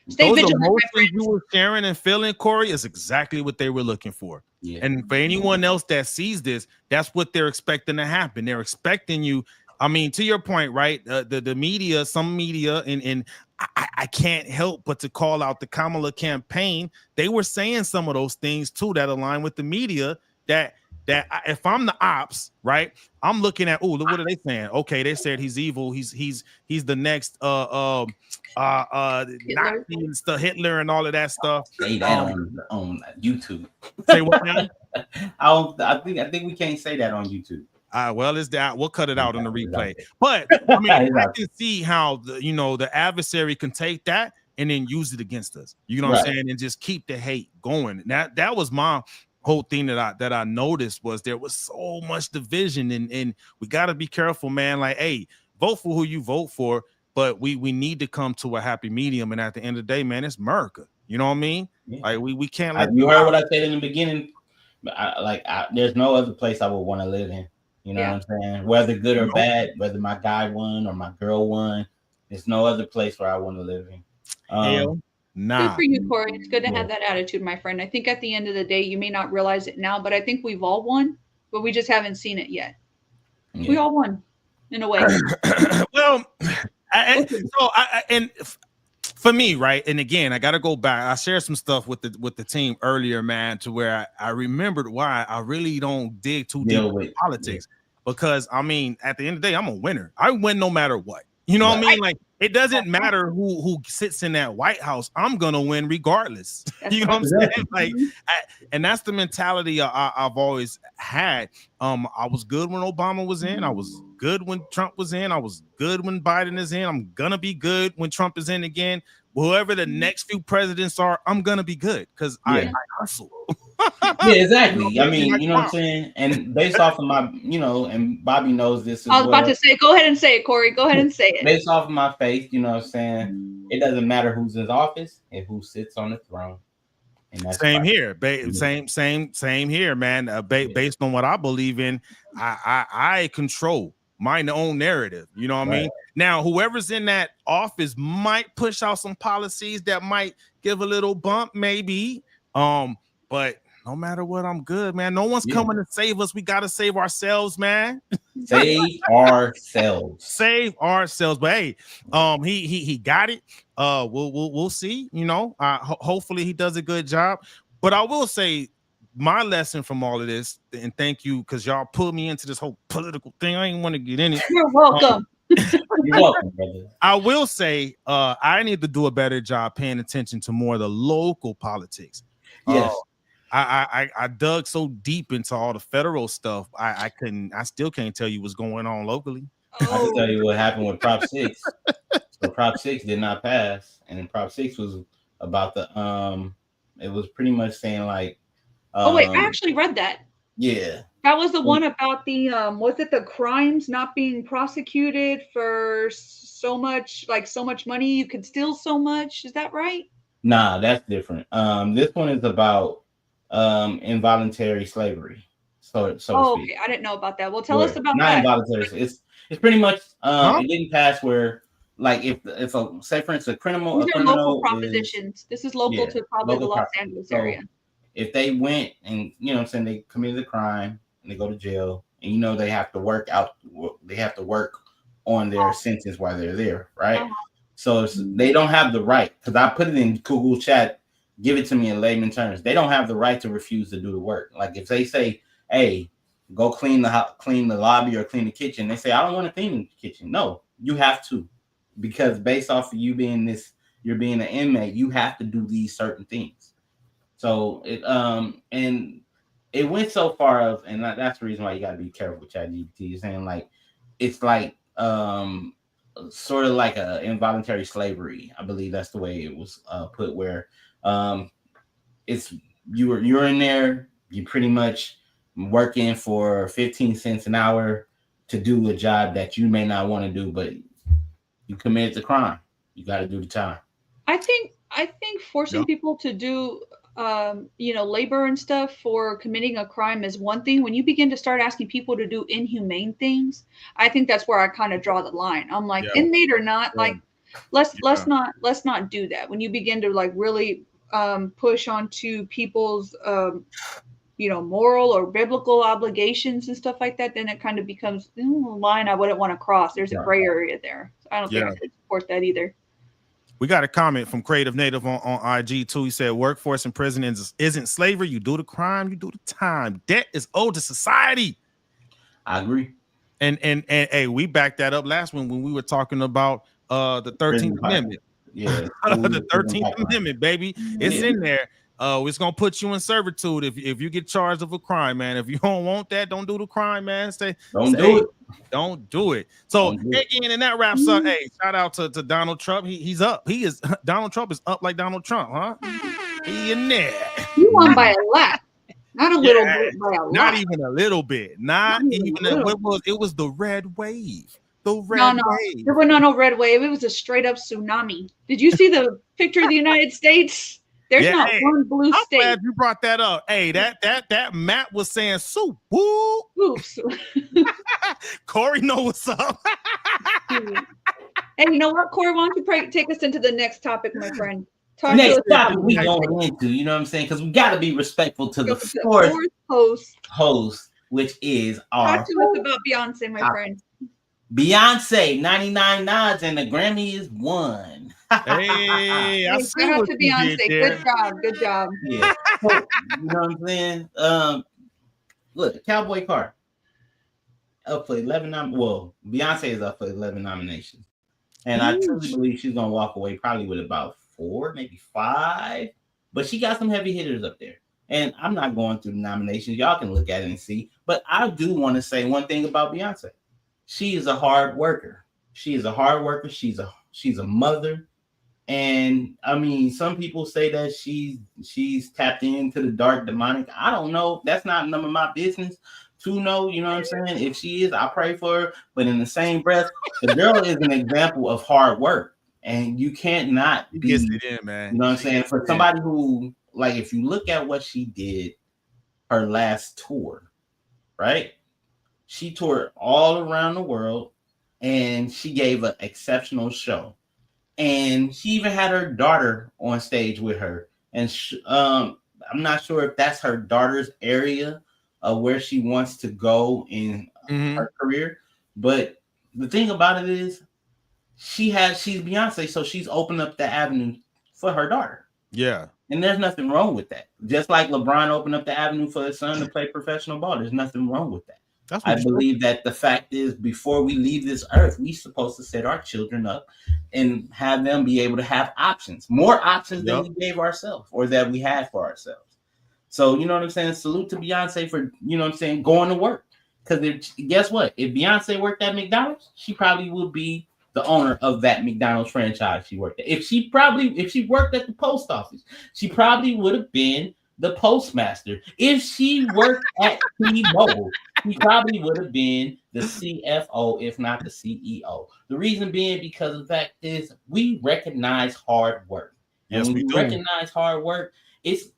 Stay vigilant. Emotions you were sharing and feeling, Corey, is exactly what they were looking for. Yeah. And for anyone else that sees this, that's what they're expecting to happen. They're expecting you. I mean, to your point, right? The media, some media, and I can't help but to call out the Kamala campaign. They were saying some of those things too that align with the media. That if I'm the ops, right, I'm looking at, what are they saying? Okay, they said he's evil. He's the next Nazi and stuff, Hitler and all of that stuff. Say that on YouTube. Say what now? I think we can't say that on YouTube. Well, it's that we'll cut it out on the replay. But I mean, I can see how the adversary can take that and then use it against us. You know what I'm saying? And just keep the hate going. That was my whole thing that I noticed, was there was so much division, and we got to be careful, man. Like, hey, vote for who you vote for, but we need to come to a happy medium. And at the end of the day, man, it's America. You know what I mean? Yeah. Like we can't let you heard what I said in the beginning. There's no other place I would want to live in. You know what I'm saying? Whether good or bad, whether my guy won or my girl won, there's no other place where I want to live in. Good for you, Corey. It's good to have that attitude, my friend. I think at the end of the day, you may not realize it now, but I think we've all won, but we just haven't seen it yet. Yeah. We all won, in a way. Well, For me, right, and again, I got to go back. I shared some stuff with the team earlier, man, to where I remembered why I really don't dig too deep into politics, because I mean, at the end of the day, I'm a winner. I win no matter what. You know what I mean? Like, it doesn't matter who sits in that White House. I'm gonna win regardless. You know what I'm saying? Like, and that's the mentality I've always had. I was good when Obama was in. I was good when Trump was in. I was good when Biden is in. I'm gonna be good when Trump is in again. Whoever the next few presidents are, I'm gonna be good because I hustle. Yeah, exactly. I mean, you know what I'm saying? And based off of my, and Bobby knows this as well. I was about to say, go ahead and say it, Corey. Go ahead and say it. Based off of my faith, you know what I'm saying? It doesn't matter who's in office and who sits on the throne. And that's same here. Same here, man. Based on what I believe in, I control my own narrative. You know what I mean? Now, whoever's in that office might push out some policies that might give a little bump, maybe. But no matter what, I'm good, man. No one's coming to save us. We got to save ourselves, man. Save ourselves. Save ourselves. But hey, he got it. We'll see. You know, hopefully he does a good job. But I will say, my lesson from all of this, and thank you because y'all pulled me into this whole political thing. I didn't want to get in it. You're welcome. You're welcome, brother. I will say, I need to do a better job paying attention to more of the local politics. Yes. I dug so deep into all the federal stuff. I still can't tell you what's going on locally. I can tell you what happened with Prop 6. So Prop 6 did not pass, and then Prop 6 was about it was pretty much saying like wait, I actually read that. Yeah. That was the one about the was it the crimes not being prosecuted for so much money, you could steal so much, is that right? Nah, that's different. This one is about involuntary slavery. So okay, I didn't know about that. Well, tell us about that. Not involuntary. It's pretty much it didn't pass where, like, if say for instance a criminal local propositions. This is local to probably the Los Angeles area. If they went and they committed a crime and they go to jail, and they have to work on their sentence while they're there, right? So they don't have the right, because I put it in Google chat, give it to me in layman terms. They don't have the right to refuse to do the work. Like if they say, hey, go clean the lobby or clean the kitchen, they say, I don't want to clean the kitchen. No, you have to, because based off of you're being an inmate, you have to do these certain things. So and it went so far of, and that's the reason why you got to be careful with ChatGPT. You're saying like, it's like sort of like a involuntary slavery. I believe that's the way it was put, where it's you're in there, you pretty much working for 15 cents an hour to do a job that you may not want to do, but you committed the crime. You got to do the time. I think forcing people to do labor and stuff for committing a crime is one thing. When you begin to start asking people to do inhumane things, I think that's where I kind of draw the line. I'm like, inmate or not, like let's not do that. When you begin to like really push onto people's moral or biblical obligations and stuff like that, then it kind of becomes a line I wouldn't want to cross. There's a gray area there. So I don't think I could support that either. We got a comment from Creative Native on IG too. He said, workforce in prison isn't slavery. You do the crime, you do the time. Debt is owed to society. I agree. And hey, we backed that up last one when we were talking about the 13th Amendment. Yeah. The 13th Amendment, baby. It's in there. It's gonna put you in servitude if you get charged of a crime, man. If you don't want that, don't do the crime, man. Don't do it. So again, and that wraps up. Hey, shout out to Donald Trump. He's up. Donald Trump is up like Donald Trump, huh? He in there. He won by a lot. Not a little bit, by a lot. Not even a little bit. Not even it was the red wave. The red wave. There was not no red wave. It was a straight up tsunami. Did you see the picture of the United States? There's not one blue state. I'm glad you brought that up. Hey, that map was saying soup. Woo. Oops. Corey know what's up. And you know what, Corey? Why don't you take us into the next topic, my friend? Next topic we going into, you know what I'm saying? Because we got to be respectful to the fourth host, which is our. Talk to us about Beyonce, my friend. Beyonce, 99 nods, and the Grammy is 1. Hey, I Hey, see shout out what to you did Beyonce. Good there. job. Good job. Yeah. So, you know what I'm saying? Look, Cowboy Carter up for 11 well, Beyonce is up for 11 nominations. And I truly believe she's gonna walk away probably with about 4, maybe 5. But she got some heavy hitters up there. And I'm not going through the nominations. Y'all can look at it and see. But I do want to say one thing about Beyonce. She is a hard worker. She is a hard worker. She's a mother. And I mean, some people say that she's tapped into the dark demonic. I don't know. That's not none of my business to know. You know what I'm saying? If she is, I pray for her. But in the same breath, the girl is an example of hard work, and you can't not She be. gets it in, man. You know what I'm She saying? gets For it in. somebody who, like, if you look at what she did, her last tour, right? She toured all around the world, and she gave an exceptional show. And she even had her daughter on stage with her. And I'm not sure if that's her daughter's area of where she wants to go in her career. But the thing about it is, she's Beyonce, so she's opened up the avenue for her daughter. Yeah. And there's nothing wrong with that. Just like LeBron opened up the avenue for his son to play professional ball, there's nothing wrong with that. I believe that the fact is, before we leave this earth, we're supposed to set our children up and have them be able to have options, more options than we gave ourselves or that we had for ourselves. So, you know what I'm saying? Salute to Beyonce for, you know what I'm saying, going to work. Because guess what? If Beyonce worked at McDonald's, she probably would be the owner of that McDonald's franchise she worked at. If she worked at the post office, she probably would have been the postmaster. If she worked at T-Mobile, he probably would have been the CFO, if not the CEO. The reason being because the fact is we recognize hard work. And yes, when we you do. recognize hard work, it's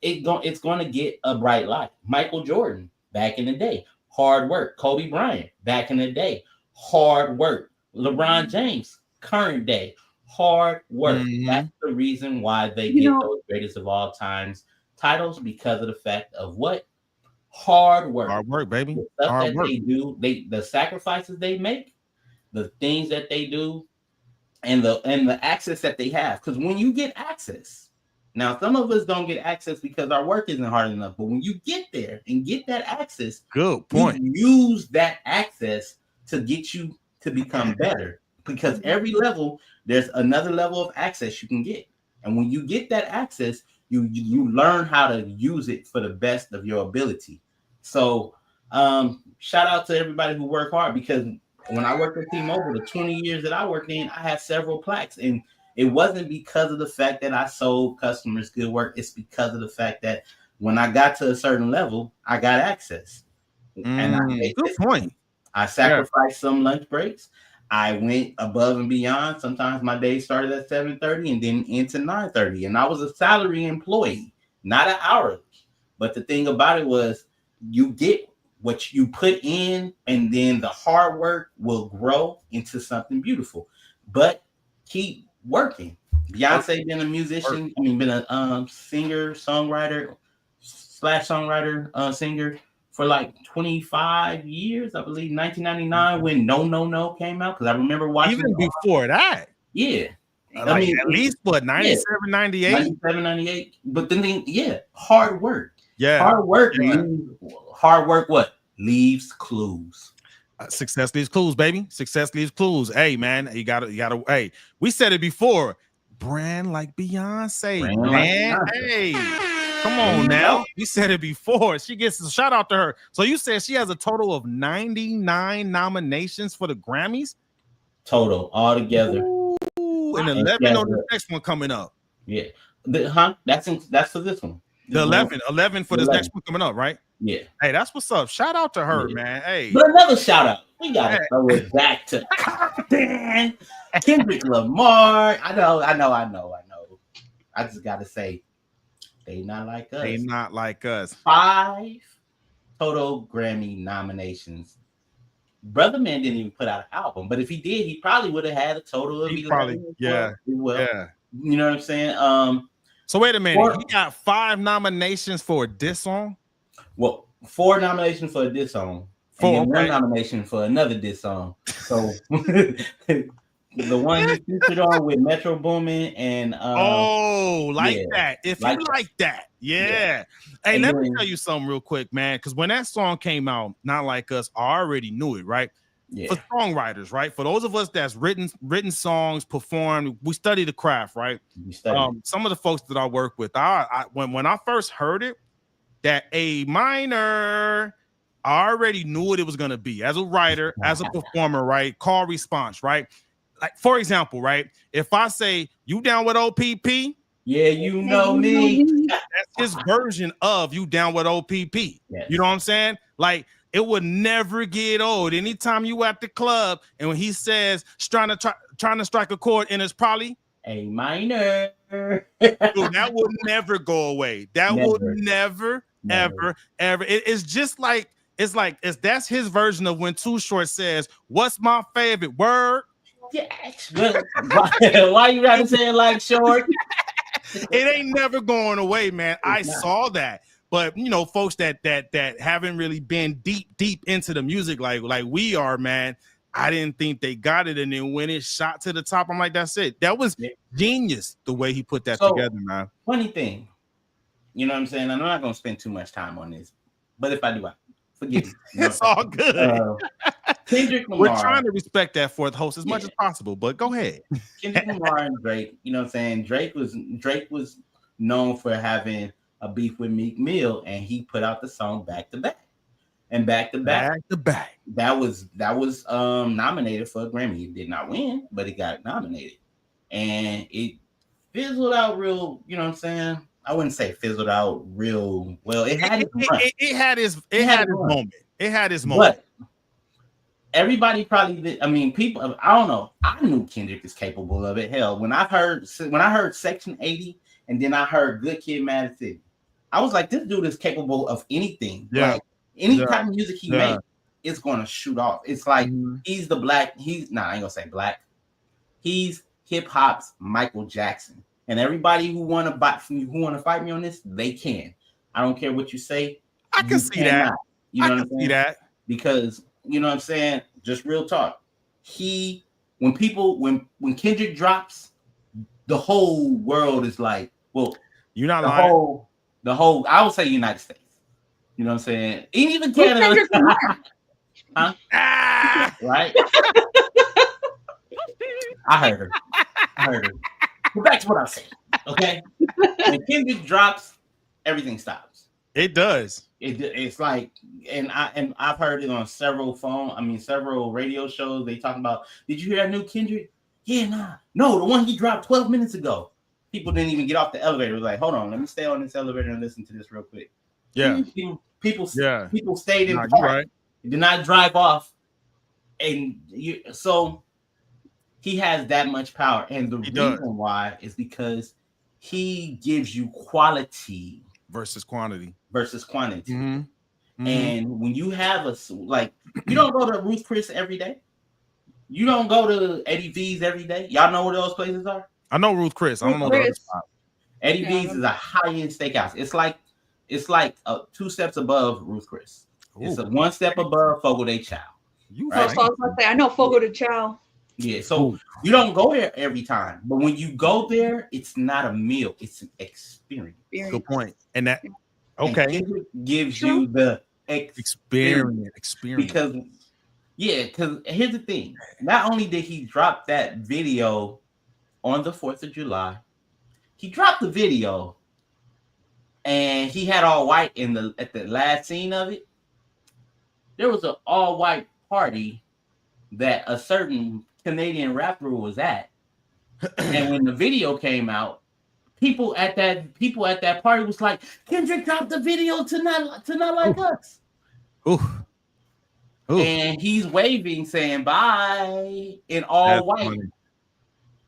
going to get a bright light. Michael Jordan, back in the day, hard work. Kobe Bryant, back in the day, hard work. LeBron James, current day, hard work. That's the reason why they get those greatest of all times titles, because of the fact of what? Hard work. Hard work, baby. The stuff hard that work. they do, the sacrifices they make, the things that they do, and the access that they have. Because when you get access, now some of us don't get access because our work isn't hard enough. But when you get there and get that access, good point. You use that access to get you to become better. Because every level, there's another level of access you can get. And when you get that access, you learn how to use it for the best of your ability. So shout out to everybody who work hard, because when I worked at T-Mobile, the 20 years that I worked in, I had several plaques. And it wasn't because of the fact that I sold customers good work. It's because of the fact that when I got to a certain level, I got access. And good point. I sacrificed some lunch breaks. I went above and beyond. Sometimes my day started at 7:30 and then into 9:30. And I was a salary employee, not an hourly. But the thing about it was, you get what you put in, and then the hard work will grow into something beautiful. But keep working. Beyonce been a musician. I mean, been a singer, songwriter, singer for like 25 years, I believe. 1999 when No came out, because I remember watching even before that. Yeah. I mean, at least what, 97, 98? 97, 98. But then hard work. Yeah. Hard work. Hard work what? Leaves clues. Success leaves clues, baby. Success leaves clues. Hey, man, you gotta. Hey, we said it before. Brand like Beyonce, man. Hey, come on now. We said it before. She gets a shout out to her. So you said she has a total of 99 nominations for the Grammys? Total, all together. Ooh, and 11 on the next one coming up. Yeah. That's for this one. The 11 for this next one coming up, right? Yeah. Hey, that's what's up. Shout out to her, man. Hey. But another shout out. We gotta throw it back to Kendrick Lamar. I know. I just gotta say, they not like us. They not like us. 5 total Grammy nominations. Brother Man didn't even put out an album, but if he did, he probably would have had a total of 11. Yeah. You know what I'm saying? So wait a minute. He got 5 nominations for a diss song? Well, 4 nominations for a diss song, and then one nomination for another diss song. So the one he featured on with Metro Boomin and that. If you like that, yeah. Hey, and let me tell you something real quick, man. Because when that song came out, Not Like Us, I already knew it, right? Yeah. For songwriters, right? For those of us that's written songs, performed, we study the craft, right? Some of the folks that I work with, when I first heard it, that A minor, I already knew what it was gonna be as a writer, as a performer, right? Call response, right? Like, for example, right? If I say you down with OPP, yeah, you know me. That's his version of you down with OPP. Yes. You know what I'm saying? Like, it would never get old. Anytime you at the club and when he says trying to strike a chord, and it's probably A minor. Dude, that would never go away. That would never. Ever. It's just like that's his version of when Too Short says, "What's my favorite word?" Yes. Why you gotta say it like Short? It ain't never going away, man. I saw that. But you know, folks that haven't really been deep into the music like we are, man. I didn't think they got it, and then when it shot to the top, I'm like, that's it. That was genius the way he put that together, man. Funny thing, you know what I'm saying? I'm not gonna spend too much time on this, but if I do, forgive me. It's all good. Kendrick Lamar. We're trying to respect that fourth host as much as possible, but go ahead. Kendrick Lamar and Drake, you know what I'm saying? Drake was known for having a beef with Meek Mill, and he put out the song Back to Back. And back to back. That was nominated for a Grammy. It did not win, but it got nominated. And it fizzled out real, you know what I'm saying? I wouldn't say fizzled out real well. It had its moment. It had its moment. But everybody probably did. I mean, people, I don't know. I knew Kendrick is capable of it. Hell, when I heard Section 80 and then I heard Good Kid, Mad City, I was like, this dude is capable of anything. Yeah. Like, any type of music he makes, it's gonna shoot off. It's like he's I ain't gonna say black. He's hip hop's Michael Jackson. And everybody who wanna fight me on this, they can. I don't care what you say. I can see that. You know what I'm saying? See that. Because you know what I'm saying? Just real talk. When Kendrick drops, the whole world is like, well, you're not lying. The whole I would say United States. You know what I'm saying? Even Canada. Huh? Right? I heard her. But back to what I was saying. Okay? When Kendrick drops, everything stops. It does. It's like, and I've heard it on several radio shows. They talk about, did you hear that new Kendrick? Yeah, no, the one he dropped 12 minutes ago. People didn't even get off the elevator. It was like, hold on, let me stay on this elevator and listen to this real quick. Yeah. People stayed in the car. Right. Did not drive off. And so he has that much power. And the reason why is because he gives you quality versus quantity. Mm-hmm. And when you have you don't go to Ruth Chris every day. You don't go to Eddie V's every day. Y'all know where those places are? I know Ruth Chris. I don't know the other spot. Eddie V's is a high-end steakhouse. It's like 2 steps above Ruth Chris. Ooh. It's 1 step above Fogo de Chao. Right? So I was going to say, I know Fogo de Chao. Yeah, so you don't go there every time, but when you go there, it's not a meal; it's an experience. Good point. And that and gives you the experience. Because here's the thing: not only did he drop that video on the 4th of July, he dropped the video. And he had all white at the last scene of it. There was an all white party that a certain Canadian rapper was at, and when the video came out, people at that party was like, "Kendrick dropped the video to not like us." Ooh. And he's waving, saying bye in all white.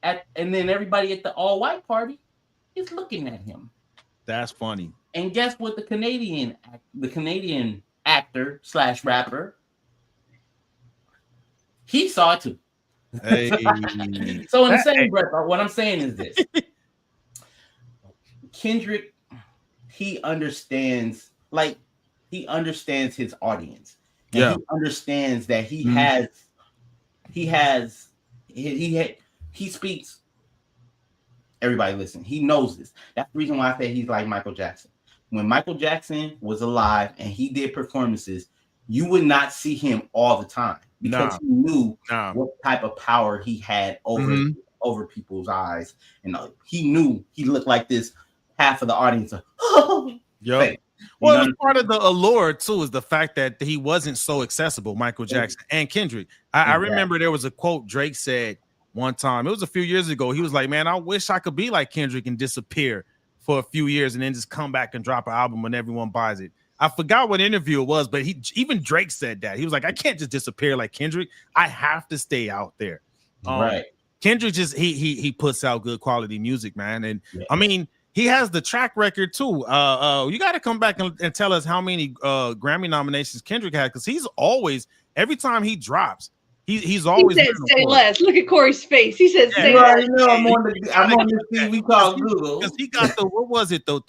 And then everybody at the all white party is looking at him. That's funny. And guess what? The Canadian actor / rapper, he saw it too. Hey. So in the same breath, what I'm saying is this: Kendrick, he understands his audience. and Yeah. he understands that he speaks. Everybody listen. He knows this. That's the reason why I say he's like Michael Jackson. When Michael Jackson was alive and he did performances, you would not see him all the time because he knew what type of power he had over people's eyes, and he knew he looked like this. Half of the audience, yep. Well, it was part of the allure too, is the fact that he wasn't so accessible. Michael Jackson and Kendrick. I remember there was a quote Drake said one time. It was a few years ago. He was like, "Man, I wish I could be like Kendrick and disappear for a few years and then just come back and drop an album when everyone buys it." I forgot what interview it was, but even Drake said that. He was like, "I can't just disappear like Kendrick. I have to stay out there." Right. Kendrick just he puts out good quality music, man, and I mean. He has the track record too. You got to come back and tell us how many Grammy nominations Kendrick had, because he's always, every time he drops, he's always. He said, "Say less." Look at Corey's face. He said, "Say less." I'm on the thing we call Google, because he got the what was it the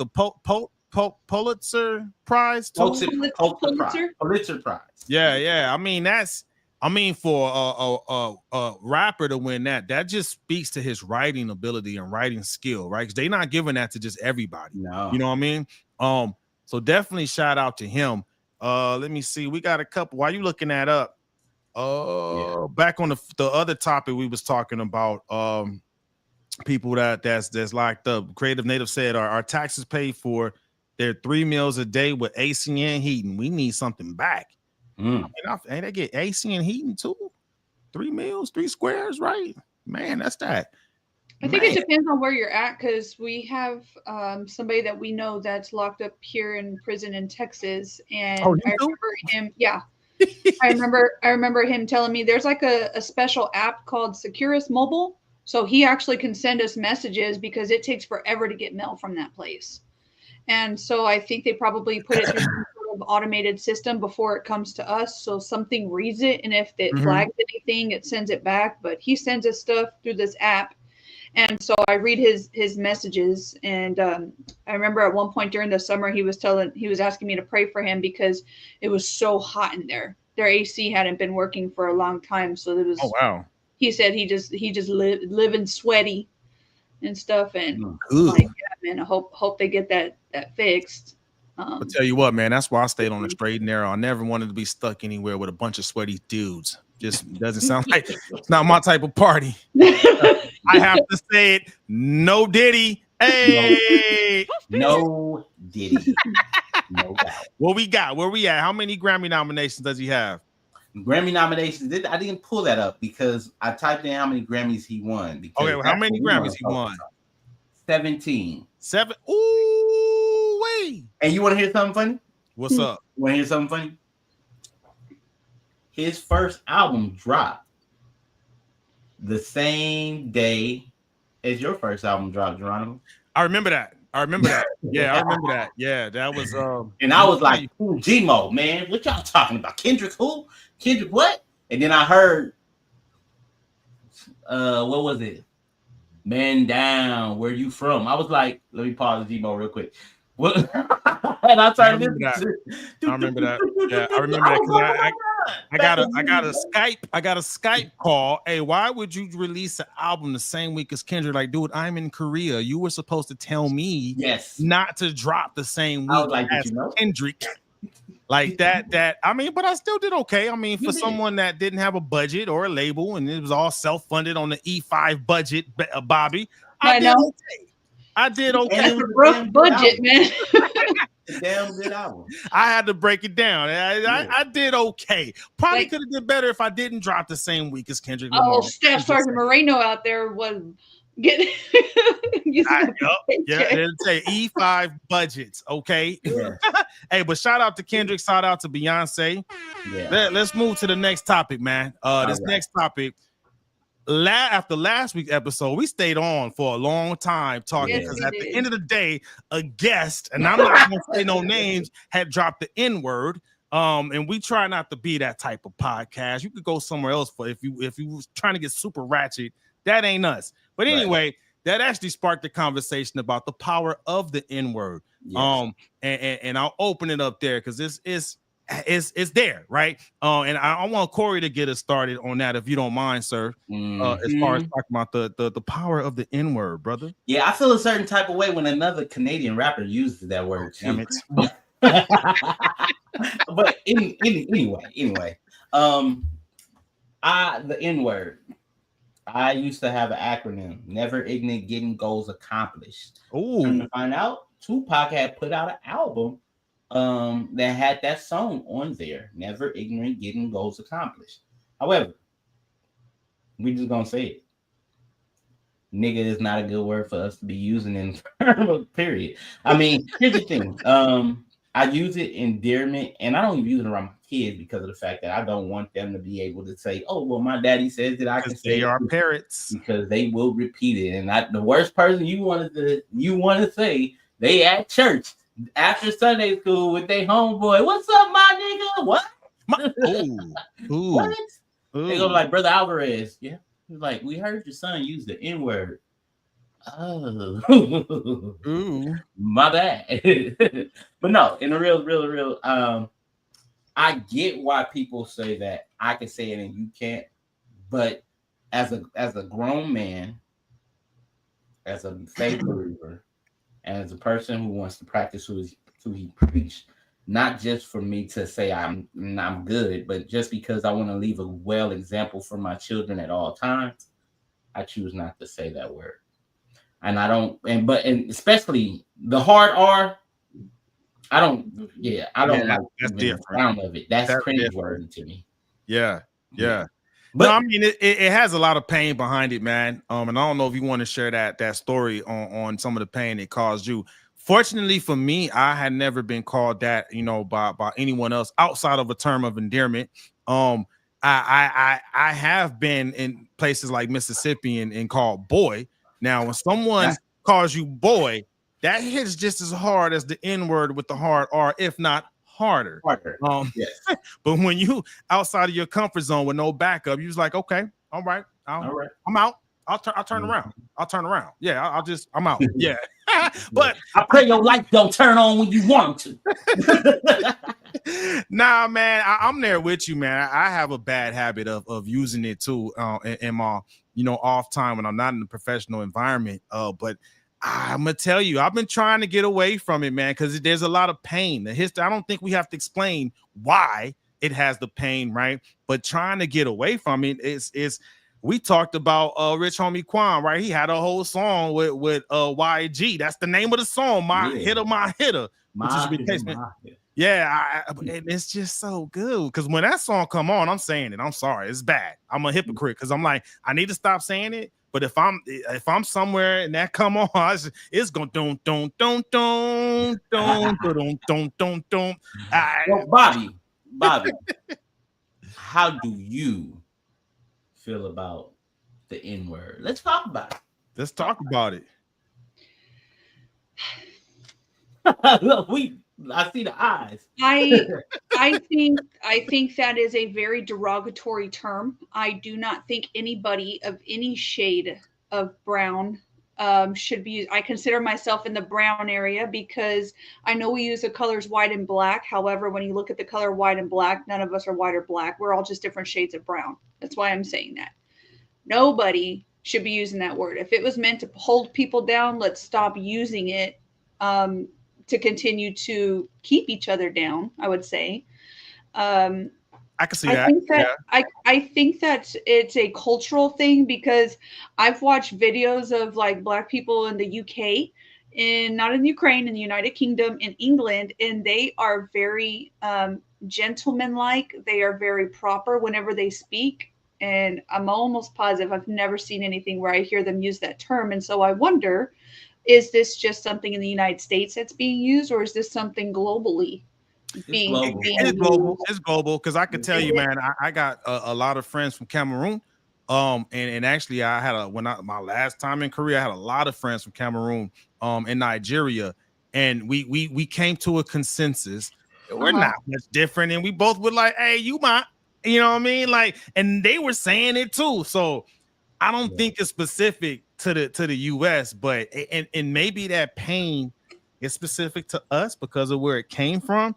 Pulitzer Prize too? Pulitzer Prize. Yeah. I mean, for a rapper to win that just speaks to his writing ability and writing skill, right? Because they're not giving that to just everybody. No. You know what I mean? So definitely shout out to him. Let me see. We got a couple. While you looking that up, back on the other topic we was talking about, people that's locked up. Creative Native said our taxes paid for their 3 meals a day with AC and heating. We need something back. I mean, they get AC and heating too. 3 meals, 3 squares, right? Man, that's that. I think it depends on where you're at, because we have somebody that we know that's locked up here in prison in Texas, and I remember him. Yeah, I remember him telling me there's like a special app called Securus Mobile, so he actually can send us messages because it takes forever to get mail from that place. And so I think they probably put it through some sort of automated system before it comes to us. So something reads it, and if it flags anything, it sends it back. But he sends us stuff through this app. And so I read his messages. And I remember at one point during the summer, he was asking me to pray for him because it was so hot in there. Their AC hadn't been working for a long time. So it was, oh, wow. He said he just living sweaty and stuff, and like, yeah, man, I hope they get that fixed. I'll tell you what, man, that's why I stayed on the straight and narrow. I never wanted to be stuck anywhere with a bunch of sweaty dudes. Just doesn't sound like it's not my type of party. I have to say it. No Diddy. Hey, no Diddy. No doubt. What we got? Where we at? How many Grammy nominations does he have? Grammy nominations. I didn't pull that up because I typed in how many Grammys he won. Okay, well, how many Grammys he won? 17. 7. Ooh, wait. And you want to hear something funny? What's up? You want to hear something funny? His first album dropped the same day as your first album dropped, Geronimo. I remember that. Yeah, I remember that. Yeah, that was and I was like, G-Mo, man, what y'all talking about? Kendrick who? Kendrick what? And then I heard what was it? Man down, where you from? I was like, let me pause G-Mo real quick. What? And I started I remember that. Yeah, I remember that. I got a Skype call. Hey, why would you release an album the same week as Kendrick? Like, dude, I'm in Korea. You were supposed to tell me not to drop the same week as Kendrick. Like that. I mean, but I still did okay. I mean, for someone that didn't have a budget or a label and it was all self-funded on the E5 budget, Bobby, I did okay. That's a rough budget, man. Damn good album. I had to break it down. I did okay. Probably could have did better if I didn't drop the same week as Kendrick Lamar. Oh, Staff Sergeant Moreno out there was getting. It'll say E5 budgets. Okay. Yeah. Hey, but shout out to Kendrick. Shout out to Beyonce. Yeah. Let's move to the next topic, man. Next topic. After last week's episode, we stayed on for a long time talking because at the end of the day, a guest, and I'm not going to say no names, had dropped the N-word. And we try not to be that type of podcast. You could go somewhere else for if you was trying to get super ratchet. That ain't us. But anyway, that actually sparked the conversation about the power of the N-word. Yes. And I'll open it up there because this is it's there, right? And I want Corey to get us started on that, if you don't mind, sir. As far as talking about the power of the N word, brother. Yeah, I feel a certain type of way when another Canadian rapper uses that word too. Damn it. But anyway, the N word. I used to have an acronym: Never Ignorant, Getting Goals Accomplished. Ooh. To find out, Tupac had put out an album that had that song on there: Never Ignorant, Getting Goals Accomplished. However, we just gonna say it. Nigga is not a good word for us to be using in period. I mean, here's the thing. I use it endearment, and I don't even use it around my kids because of the fact that I don't want them to be able to say, "Oh, well, my daddy says that I can say." They are parrots, because they will repeat it. And the worst person you want to say, they at church after Sunday school with their homeboy. What's up, my nigga? What? What? Ooh. They go like, Brother Alvarez. Yeah. He's like, we heard your son use the N word. Oh, ooh, my bad. But no, in a real, I get why people say that I can say it and you can't. But as a grown man, as a faith believer, and as a person who wants to practice who he preached, not just for me to say I'm good, but just because I want to leave a well example for my children at all times, I choose not to say that word. And I don't, and especially the hard R, I don't like. That's different. Sound of it. That's cringeworthy to me. Yeah. But no, I mean, it has a lot of pain behind it, man. And I don't know if you want to share that story on some of the pain it caused you. Fortunately for me, I had never been called that, by anyone else outside of a term of endearment. I have been in places like Mississippi and called boy. Now, when someone calls you boy, that hits just as hard as the N word with the hard R, if not harder. Yes. But when you outside of your comfort zone with no backup, you was like, okay, all right, I'm out. I'll turn around. I'll turn around. Yeah, I'm out. Yeah. But I pray your light don't turn on when you want to. Nah, man, I'm there with you, man. I have a bad habit of using it too in my off time when I'm not in the professional environment. But I'm gonna tell you, I've been trying to get away from it, man, because there's a lot of pain. The history, I don't think we have to explain why it has the pain, right? But trying to get away from it is we talked about Rich Homie Quan, right? He had a whole song with YG. That's the name of the song, My Hitter. Which is replacement. Yeah, and it's just so good because when that song come on, I'm saying it. I'm sorry, it's bad. I'm a hypocrite because I'm like, I need to stop saying it. But if I'm somewhere and that come on, it's going don't. Well, Bobby, how do you feel about the N word? Let's talk about it. Let's talk about it. Look, I see the eyes. I think that is a very derogatory term. I do not think anybody of any shade of brown should be used. I consider myself in the brown area because I know we use the colors white and black. However, when you look at the color white and black, none of us are white or black. We're all just different shades of brown. That's why I'm saying that. Nobody should be using that word. If it was meant to hold people down, let's stop using it. To continue to keep each other down, I would say. I can see that. I think that it's a cultural thing because I've watched videos of like Black people in the UK, not in Ukraine, in the United Kingdom, in England, and they are very gentlemanlike. They are very proper whenever they speak. And I'm almost positive I've never seen anything where I hear them use that term. And so I wonder, is this just something in the United States that's being used, or is this something globally being used? It's global because I can tell you, man, I got a lot of friends from Cameroon. And actually I had my last time in Korea, I had a lot of friends from Cameroon in Nigeria, and we came to a consensus. We're not much different, and we both were like, hey, you know what I mean? Like, and they were saying it too. So I don't think it's specific to the US, but and maybe that pain is specific to us because of where it came from.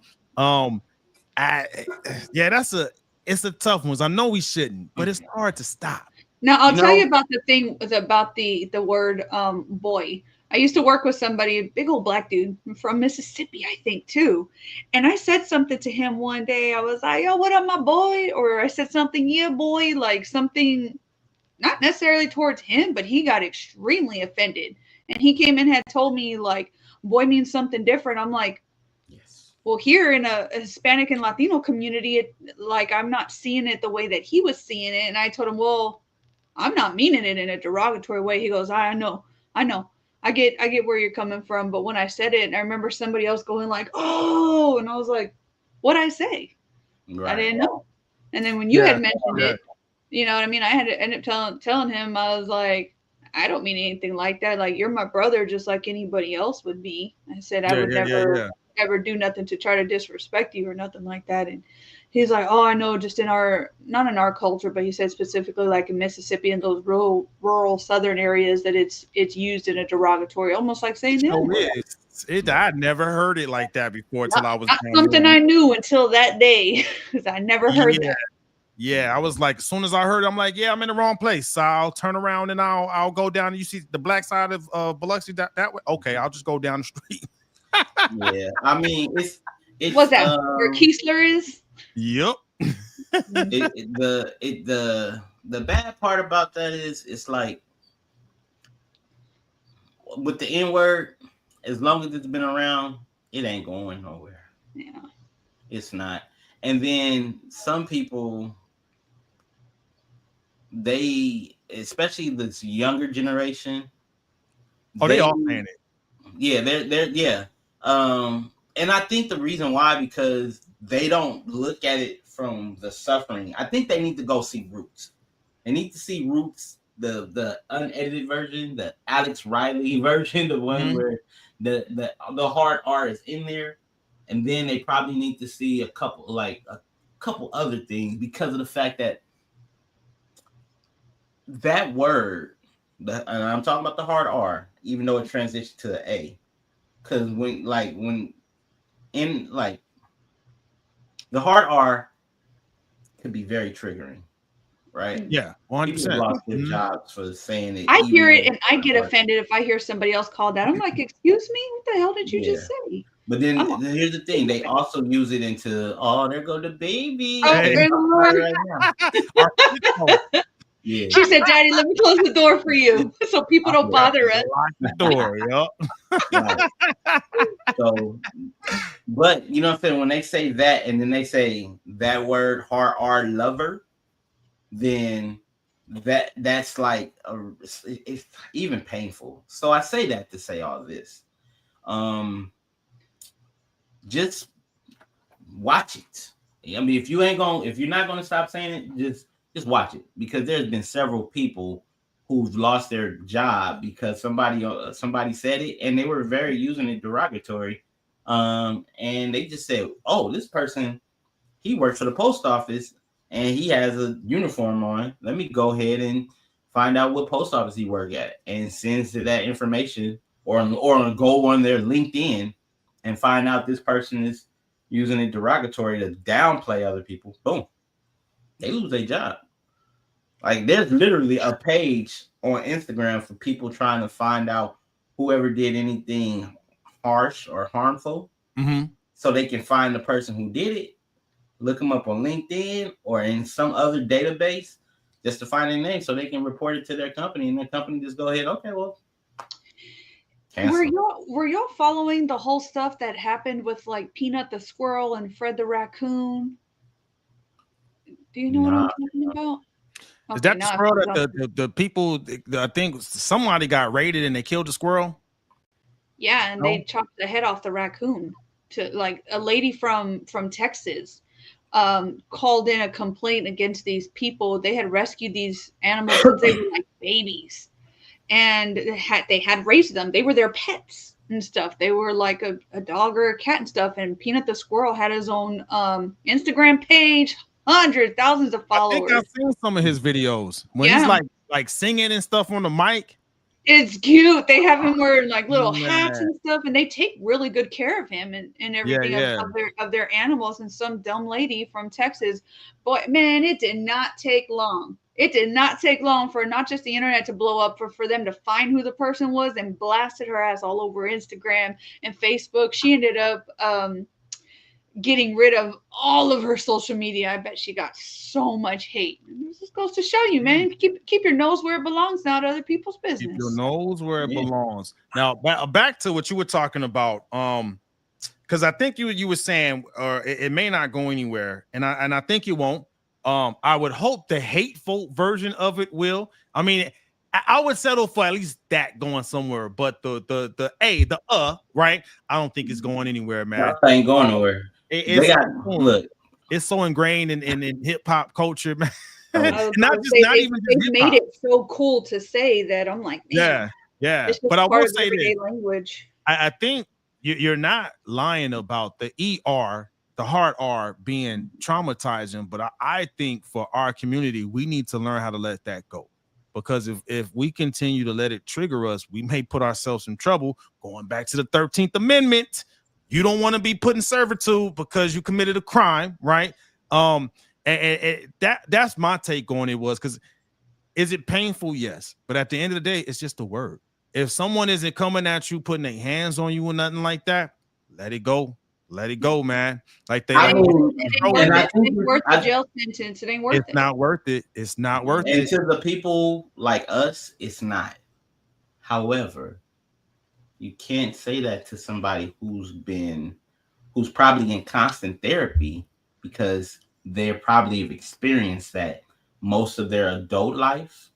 Yeah, it's a tough one. I know we shouldn't, but it's hard to stop. Now I'll tell you about the thing about the word boy. I used to work with somebody, a big old black dude from Mississippi, I think too. And I said something to him one day. I was like, "Yo, what up, my boy?" Or I said something, "Yeah, boy," like something not necessarily towards him, but he got extremely offended. And he came and had told me like boy means something different. I'm like, Yes. well, here in a Hispanic and Latino community, it like I'm not seeing it the way that he was seeing it. And I told him, well, I'm not meaning it in a derogatory way. He goes, I know, I know. I get where you're coming from. But when I said it, I remember somebody else going like, oh, and I was like, what'd I say? Right. I didn't know. And then when you had mentioned it, you know what I mean? I had to end up telling him, I was like, I don't mean anything like that. Like, you're my brother just like anybody else would be. I said, I would never ever do nothing to try to disrespect you or nothing like that. And he's like, oh, I know, just in our, not in our culture, but he said specifically like in Mississippi and those rural southern areas that it's used in a derogatory, almost like saying I'd never heard it like that before till I was not something I knew until that day because I never heard that. Yeah, I was like, as soon as I heard it, I'm like, yeah, I'm in the wrong place. So I'll turn around and I'll go down. And you see the black side of Biloxi that way. Okay, I'll just go down the street. Yeah, I mean, it's what's that? Where Keesler is? Yep. The bad part about that is it's like with the N word, as long as it's been around, it ain't going nowhere. Yeah, it's not. And then some people, they, especially this younger generation, they all saying it. Yeah, they're and I think the reason why, because they don't look at it from the suffering. I think they need to go see Roots. They need to see Roots, the unedited version, the Alex Riley version, the one where the hard R is in there, and then they probably need to see a couple other things, because of the fact that word, and I'm talking about the hard R, even though it transitioned to the A, because when the hard R could be very triggering, right? Yeah, 100%. People lost their jobs for saying it. I hear it and I get offended if I hear somebody else call that. I'm like, excuse me, what the hell did you just say? But then here's the thing: they also use it into, oh, there go the baby. Oh, right now. Yeah. She said, "Daddy, let me close the door for you, so people don't bother us." Lock the door, Right. So, but you know what I'm saying? When they say that, and then they say that word hard R lover, then that's like it's even painful. So I say that to say all this. Just watch it. I mean, if you're not gonna stop saying it, just watch it, because there's been several people who've lost their job because somebody said it and they were very using it derogatory. And they just said, oh, this person, he works for the post office and he has a uniform on. Let me go ahead and find out what post office he work at, and sends that information, or go on their LinkedIn and find out this person is using it derogatory to downplay other people. Boom. They lose their job. Like, there's literally a page on Instagram for people trying to find out whoever did anything harsh or harmful, so they can find the person who did it, look them up on LinkedIn or in some other database, just to find their name, so they can report it to their company, and their company just go ahead, okay, well, cancel. Were y'all following the whole stuff that happened with like Peanut the squirrel and Fred the raccoon? Do you know what I'm talking about? Is that the squirrel that the people, I think somebody got raided and they killed the squirrel? Yeah, and they chopped the head off the raccoon. To like a lady from Texas called in a complaint against these people. They had rescued these animals since they were like babies, and they had raised them. They were their pets and stuff. They were like a dog or a cat and stuff. And Peanut the squirrel had his own Instagram page. Hundreds, thousands of followers. I think I've seen some of his videos when he's like singing and stuff on the mic. It's cute. They have him wearing like little hats Man. and stuff, and they take really good care of him and Yeah, everything yeah. of their animals. And some dumb lady from Texas, boy, man, it did not take long. It did not take long for not just the internet to blow up, for them to find who the person was and blasted her ass all over Instagram and Facebook. She ended up getting rid of all of her social media. I bet she got so much hate. And this just goes to show you, man, keep your nose where it belongs, not other people's Keep your business. nose where it Yeah. belongs. Now, back to what you were talking about. Because I think you were saying, or it may not go anywhere, and I think it won't. I would hope the hateful version of it will. I mean, I would settle for at least that going somewhere, but the right, I don't think it's going anywhere, man. That ain't going nowhere. They It's got look. it's so ingrained in hip hop culture, man. Oh, I was not gonna just say not even just they've hip made hop. it so cool to say that. I'm like, man, Yeah. it's just But I part will of say everyday this. language. I think you're not lying about the the hard R being traumatizing, but I think for our community, we need to learn how to let that go. Because if we continue to let it trigger us, we may put ourselves in trouble. Going back to the 13th Amendment, you don't want to be put in servitude because you committed a crime, right? And that's my take on it was because is it painful? Yes. But at the end of the day, it's just a word. If someone isn't coming at you, putting their hands on you or nothing like that, let it go. Let it go, man. Like they I like mean, It ain't control worth and it. I it. It think ain't worth the jail sentence. It ain't worth It's it. not worth it. It's not worth and it. to the people like us, it's not. However, you can't say that to somebody who's probably in constant therapy because they probably have experienced that most of their adult life,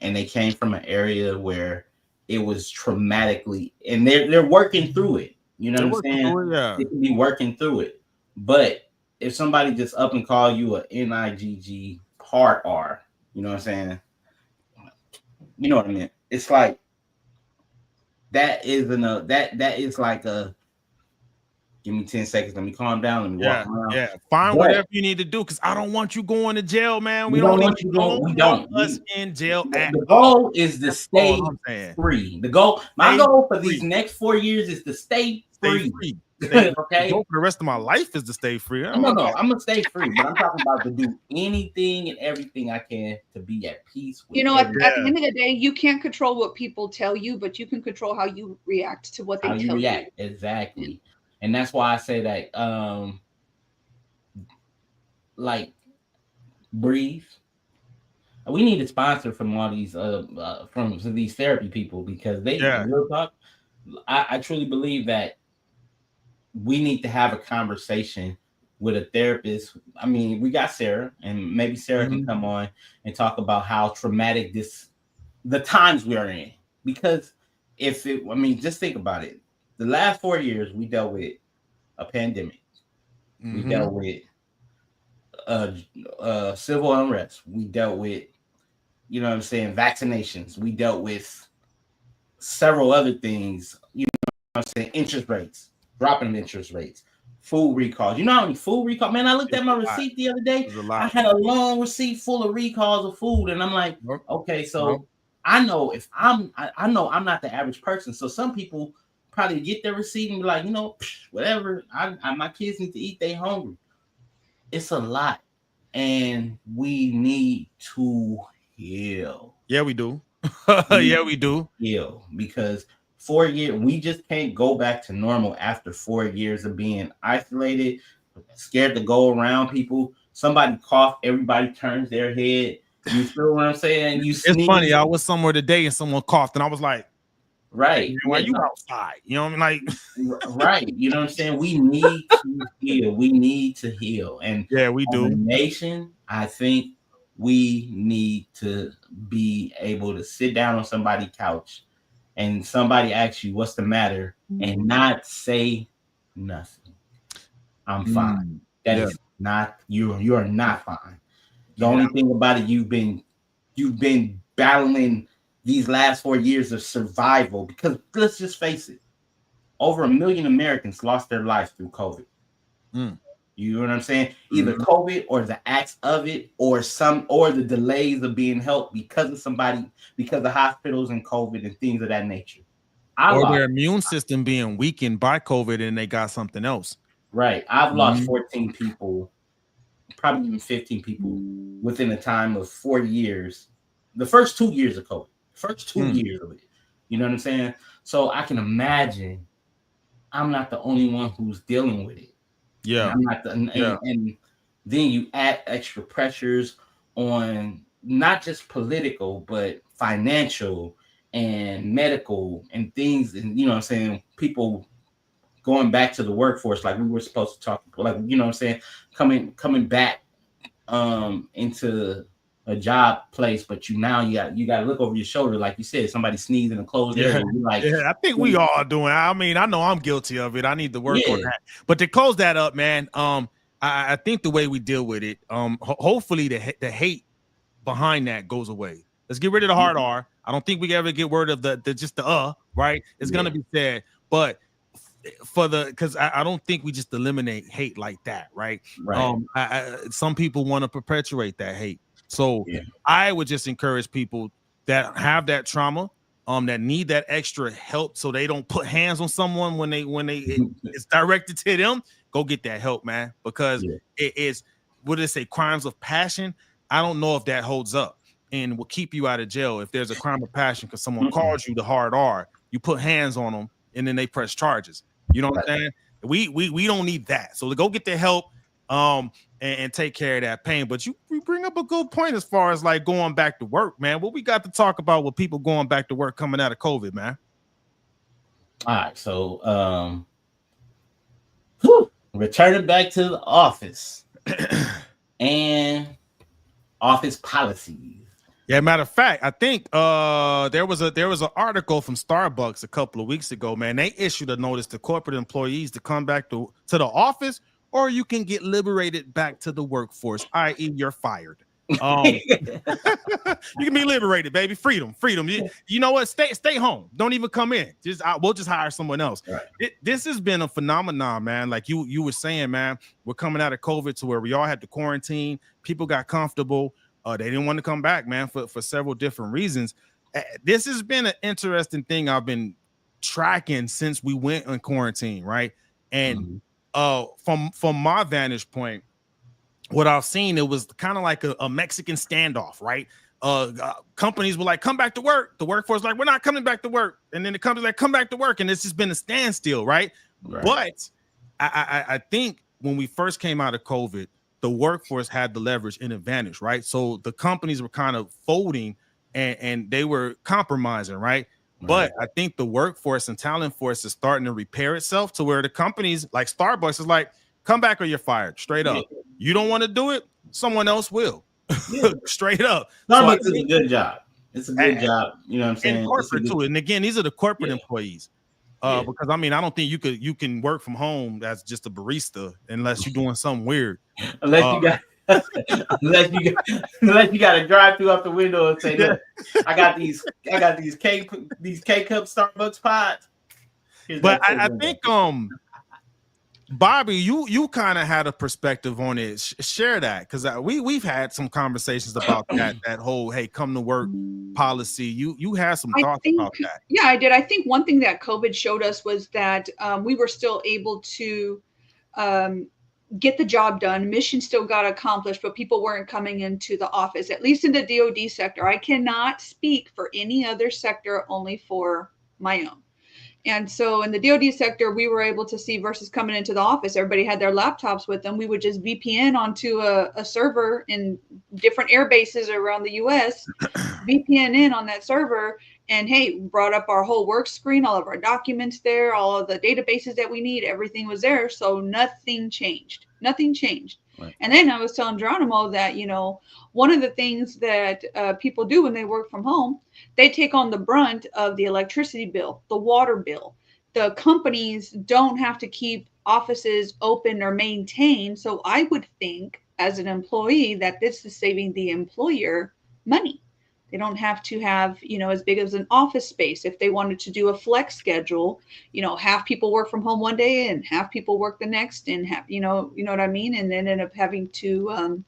and they came from an area where it was traumatically, and they're working through it. You know They're what I'm working saying? through it, yeah. They can be working through it, but if somebody just up and call you a NIGG hard R, you know what I'm saying? You know what I mean? It's like that is like a give me 10 seconds, let me calm down, let me walk around. Yeah. Find But whatever you need to do because I don't want you going to jail, man. we We don't don't need want you going. We want don't. us in jail at The all. goal is to That's all stay I'm saying. free. My Stay goal for these free. next 4 years is to stay Stay free. free. Stay free. The Okay. goal for the rest of my life is to stay free. No, I'm gonna stay free, but I'm talking about to do anything and everything I can to be at peace with You know, everything. at the end of the day, you can't control what people tell you, but you can control how you react to what they How you tell you. react exactly, and that's why I say that. Like breathe. We need a sponsor from all these from these therapy people because they Yeah. real talk. I truly believe that we need to have a conversation with a therapist. I mean, we got Sarah, and maybe Sarah can come on and talk about how traumatic the times we are in. Because just think about it. The last 4 years, we dealt with a pandemic. We dealt with civil unrest. We dealt with, you know what I'm saying, vaccinations. We dealt with several other things, you know what I'm saying, interest rates, dropping interest rates, food recalls. You know how many food recalls? Man, I looked at my receipt the other day. I had a long receipt full of recalls of food, and I'm like, okay, so I know I know I'm not the average person. So some people probably get their receipt and be like, you know, whatever. My kids need to eat. They hungry. It's a lot, and we need to heal. Yeah, we do. Yeah, we do. Heal because 4 years we just can't go back to normal after 4 years of being isolated, scared to go around people. Somebody cough, everybody turns their head. You feel what I'm saying? You sneeze. It's funny. I was somewhere today and someone coughed, and I was like, right. Why you outside? You know what I mean? Like, right. You know what I'm saying? We need to heal. We need to heal. And yeah, we do. The nation, I think we need to be able to sit down on somebody's couch and somebody asks you what's the matter and not say nothing. I'm fine. That is not you are not fine. The only thing about it, you've been battling these last 4 years of survival because let's just face it, over 1 million Americans lost their lives through COVID. You You know what I'm saying? Either COVID or the acts of it, or the delays of being helped because of somebody, because of hospitals and COVID and things of that nature. Or their immune system being weakened by COVID and they got something else. Right. I've lost 14 people, probably even 15 people within a time of 4 years. The first 2 years of COVID, first 2 years of it. You know what I'm saying? So I can imagine I'm not the only one who's dealing with it. Yeah. And I'm not and then you add extra pressures on not just political, but financial and medical and things. And you know what I'm saying? People going back to the workforce like we were supposed to talk, like, you know what I'm saying, coming back into a job place, but you got to look over your shoulder, like you said, somebody sneezing in a closed area. You're like, I think we all are doing. I mean, I know I'm guilty of it. I need to work on that. But to close that up, man, I think the way we deal with it, hopefully the hate behind that goes away. Let's get rid of the hard R. I don't think we ever get word of the right. It's gonna be said, but because I don't think we just eliminate hate like that, right? Some people want to perpetuate that hate. So I would just encourage people that have that trauma, that need that extra help, so they don't put hands on someone when it's directed to them. Go get that help, man, because it is, what did it say, crimes of passion. I don't know if that holds up and will keep you out of jail if there's a crime of passion because someone calls you the hard R. You put hands on them and then they press charges. You know what I'm saying? We don't need that. So go get the help and take care of that pain. But you bring up a good point as far as like going back to work, man. What we got to talk about with people going back to work coming out of COVID, man? All right, so returning back to the office and office policies. Yeah, matter of fact, I think there was an article from Starbucks a couple of weeks ago, man. They issued a notice to corporate employees to come back to the office, or you can get liberated back to the workforce, i.e. you're fired. You can be liberated, baby. Freedom. You know what? Stay home. Don't even come in. We'll just hire someone else. Right. This has been a phenomenon, man. Like you were saying, man, we're coming out of COVID to where we all had to quarantine. People got comfortable. They didn't want to come back, man, for several different reasons. This has been an interesting thing I've been tracking since we went on quarantine, right? And from my vantage point, what I've seen, it was kind of like a Mexican standoff, right? Companies were like, come back to work. The workforce like, we're not coming back to work. And then the company's like, come back to work. And it's just been a standstill, right? But I think when we first came out of COVID, the workforce had the leverage and advantage, right? So the companies were kind of folding and they were compromising, right? But I think the workforce and talent force is starting to repair itself to where the companies like Starbucks is like, come back or you're fired, straight up. You don't want to do it, someone else will. Straight up. Starbucks is a good job. It's a good job. You know what I'm saying? And corporate too. And again, these are the corporate employees. Because I mean, I don't think you can work from home as just a barista unless you're doing something weird. Unless you got to drive through up the window and say, look, I got these K cup Starbucks pods. But I think Bobby, you kind of had a perspective on it. Share that, because we've had some conversations about that whole come to work policy. You had some thoughts about that. Yeah, I did. I think one thing that COVID showed us was that we were still able to get the job done. Mission still got accomplished, but people weren't coming into the office, at least in the DoD sector. I cannot speak for any other sector, only for my own. And so in the DoD sector, we were able to see versus coming into the office, everybody had their laptops with them. We would just VPN onto a server in different air bases around the US, VPN in on that server, and brought up our whole work screen, all of our documents there, all of the databases that we need, everything was there. So nothing changed. Right. And then I was telling Geronimo that, one of the things that people do when they work from home, they take on the brunt of the electricity bill, the water bill. The companies don't have to keep offices open or maintained. So I would think as an employee that this is saving the employer money. They don't have to have, as big as an office space. If they wanted to do a flex schedule, half people work from home one day and half people work the next, and have, what I mean? And then end up having to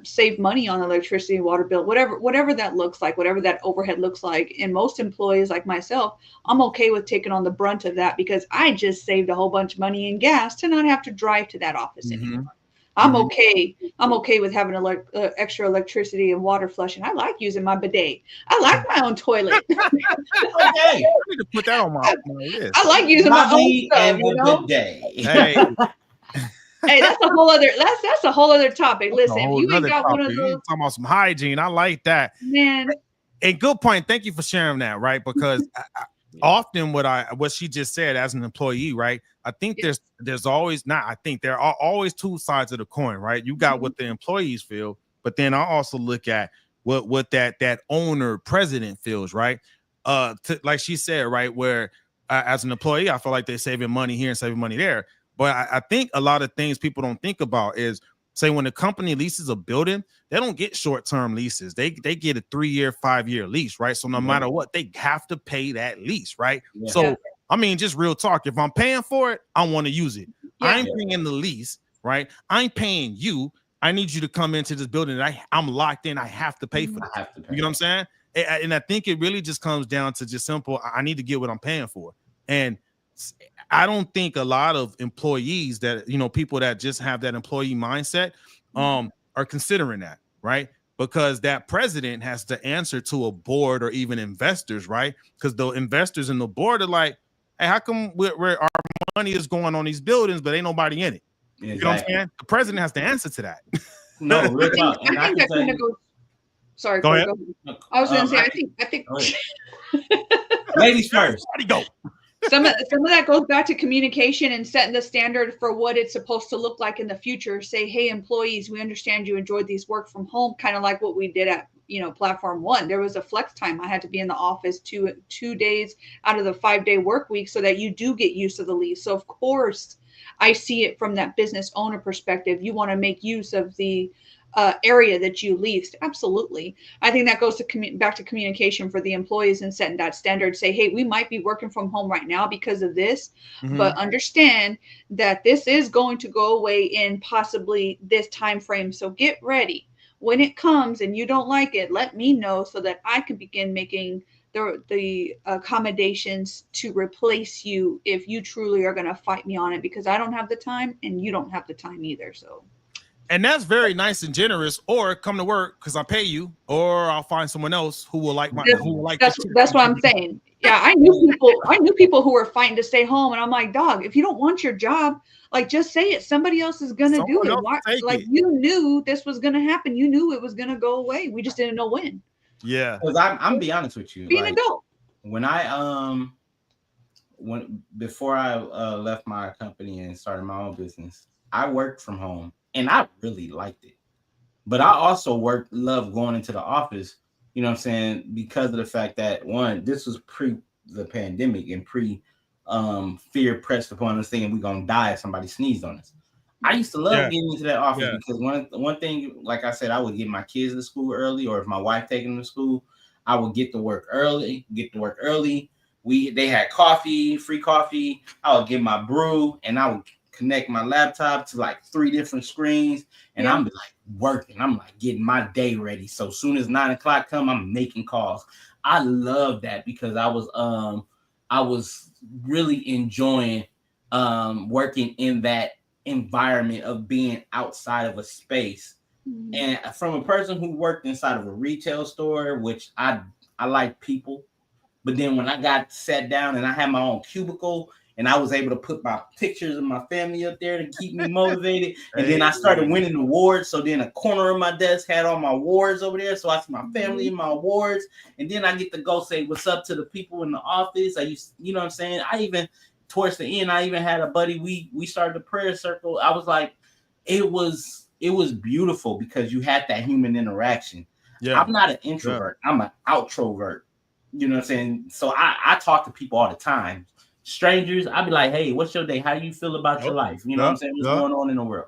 save money on electricity and water bill, whatever that looks like, whatever that overhead looks like. And most employees like myself, I'm okay with taking on the brunt of that because I just saved a whole bunch of money in gas to not have to drive to that office anymore. I'm okay. I'm okay with having extra electricity and water flushing. I like using my bidet. I like my own toilet. Okay, I need to put that on my list. I like using my own stuff. And the bidet. Hey. Hey, that's a whole other topic. Listen, if you ain't got topic. one of those, you're talking about some hygiene. I like that, man. And good point. Thank you for sharing that, right? Because often what she just said as an employee, right? I think there's always there are always two sides of the coin, right? You got what the employees feel, but then I also look at what that owner president feels, right? Like she said, right, where as an employee, I feel like they're saving money here and saving money there. But I think a lot of things people don't think about is, say, when a company leases a building, they don't get short-term leases. They get a 3-year, 5-year lease, right? So no matter what, they have to pay that lease, right? Yeah. So, I mean, just real talk. If I'm paying for it, I want to use it. Yeah. I'm paying the lease, right? I'm paying you. I need you to come into this building. I'm locked in. I have to pay for it. You know what I'm saying? And I think it really just comes down to just simple, I need to get what I'm paying for. And I don't think a lot of employees that, people that just have that employee mindset are considering that, right? Because that president has to answer to a board or even investors, right? Because the investors and the board are like, hey, how come where our money is going on these buildings, but ain't nobody in it? Exactly. You know what I'm saying? The president has to answer to that. No, real talk. And I think that kind of goes. Sorry, go ahead. I was going to say, I think. Ladies first. Go. Some of that goes back to communication and setting the standard for what it's supposed to look like in the future. Say, hey, employees, we understand you enjoyed these work from home, kind of like what we did at platform 1. There was a flex time. I had to be in the office two days out of the 5-day work week so that you do get use of the lease. So of course, I see it from that business owner perspective. You want to make use of the area that you leased. Absolutely. I think that goes to back to communication for the employees and setting that standard. Say, hey, we might be working from home right now because of this, but understand that this is going to go away in possibly this time frame. So get ready. When it comes and you don't like it, let me know so that I can begin making the accommodations to replace you if you truly are going to fight me on it, because I don't have the time and you don't have the time either. So. And that's very nice and generous. Or come to work because I pay you, or I'll find someone else who will like That's what I'm saying. Yeah, I knew people who were fighting to stay home, and I'm like, dog, if you don't want your job, like, just say it. Somebody else is gonna do it. Why, like, you knew this was gonna happen. You knew it was gonna go away. We just didn't know when. Yeah, because I'm be honest with you. Being an adult. When before I left my company and started my own business, I worked from home. And I really liked it. But I also loved going into the office, you know what I'm saying? Because of the fact that, one, this was pre the pandemic and pre fear pressed upon us thinking we're going to die if somebody sneezed on us. I used to love getting into that office because one thing, like I said, I would get my kids to school early, or if my wife taking them to school, I would get to work early. They had coffee, free coffee. I would get my brew, and I would connect my laptop to like 3 different screens, and I'm like working. I'm like getting my day ready. So soon as 9 o'clock come, I'm making calls. I love that because I was really enjoying working in that environment of being outside of a space. Mm-hmm. And from a person who worked inside of a retail store, which I like people, but then when I got sat down and I had my own cubicle, and I was able to put my pictures of my family up there to keep me motivated. And then I started winning awards. So then a corner of my desk had all my awards over there. So I see my family and my awards. And then I get to go say what's up to the people in the office. You know what I'm saying? I even, towards the end, I even had a buddy. We started the prayer circle. I was like, it was beautiful because you had that human interaction. Yeah. I'm not an introvert. Yeah. I'm an outrovert. You know what I'm saying? So I talk to people all the time. Strangers, I'd be like, hey, what's your day? How do you feel about your life? You know what I'm saying? What's going on in the world?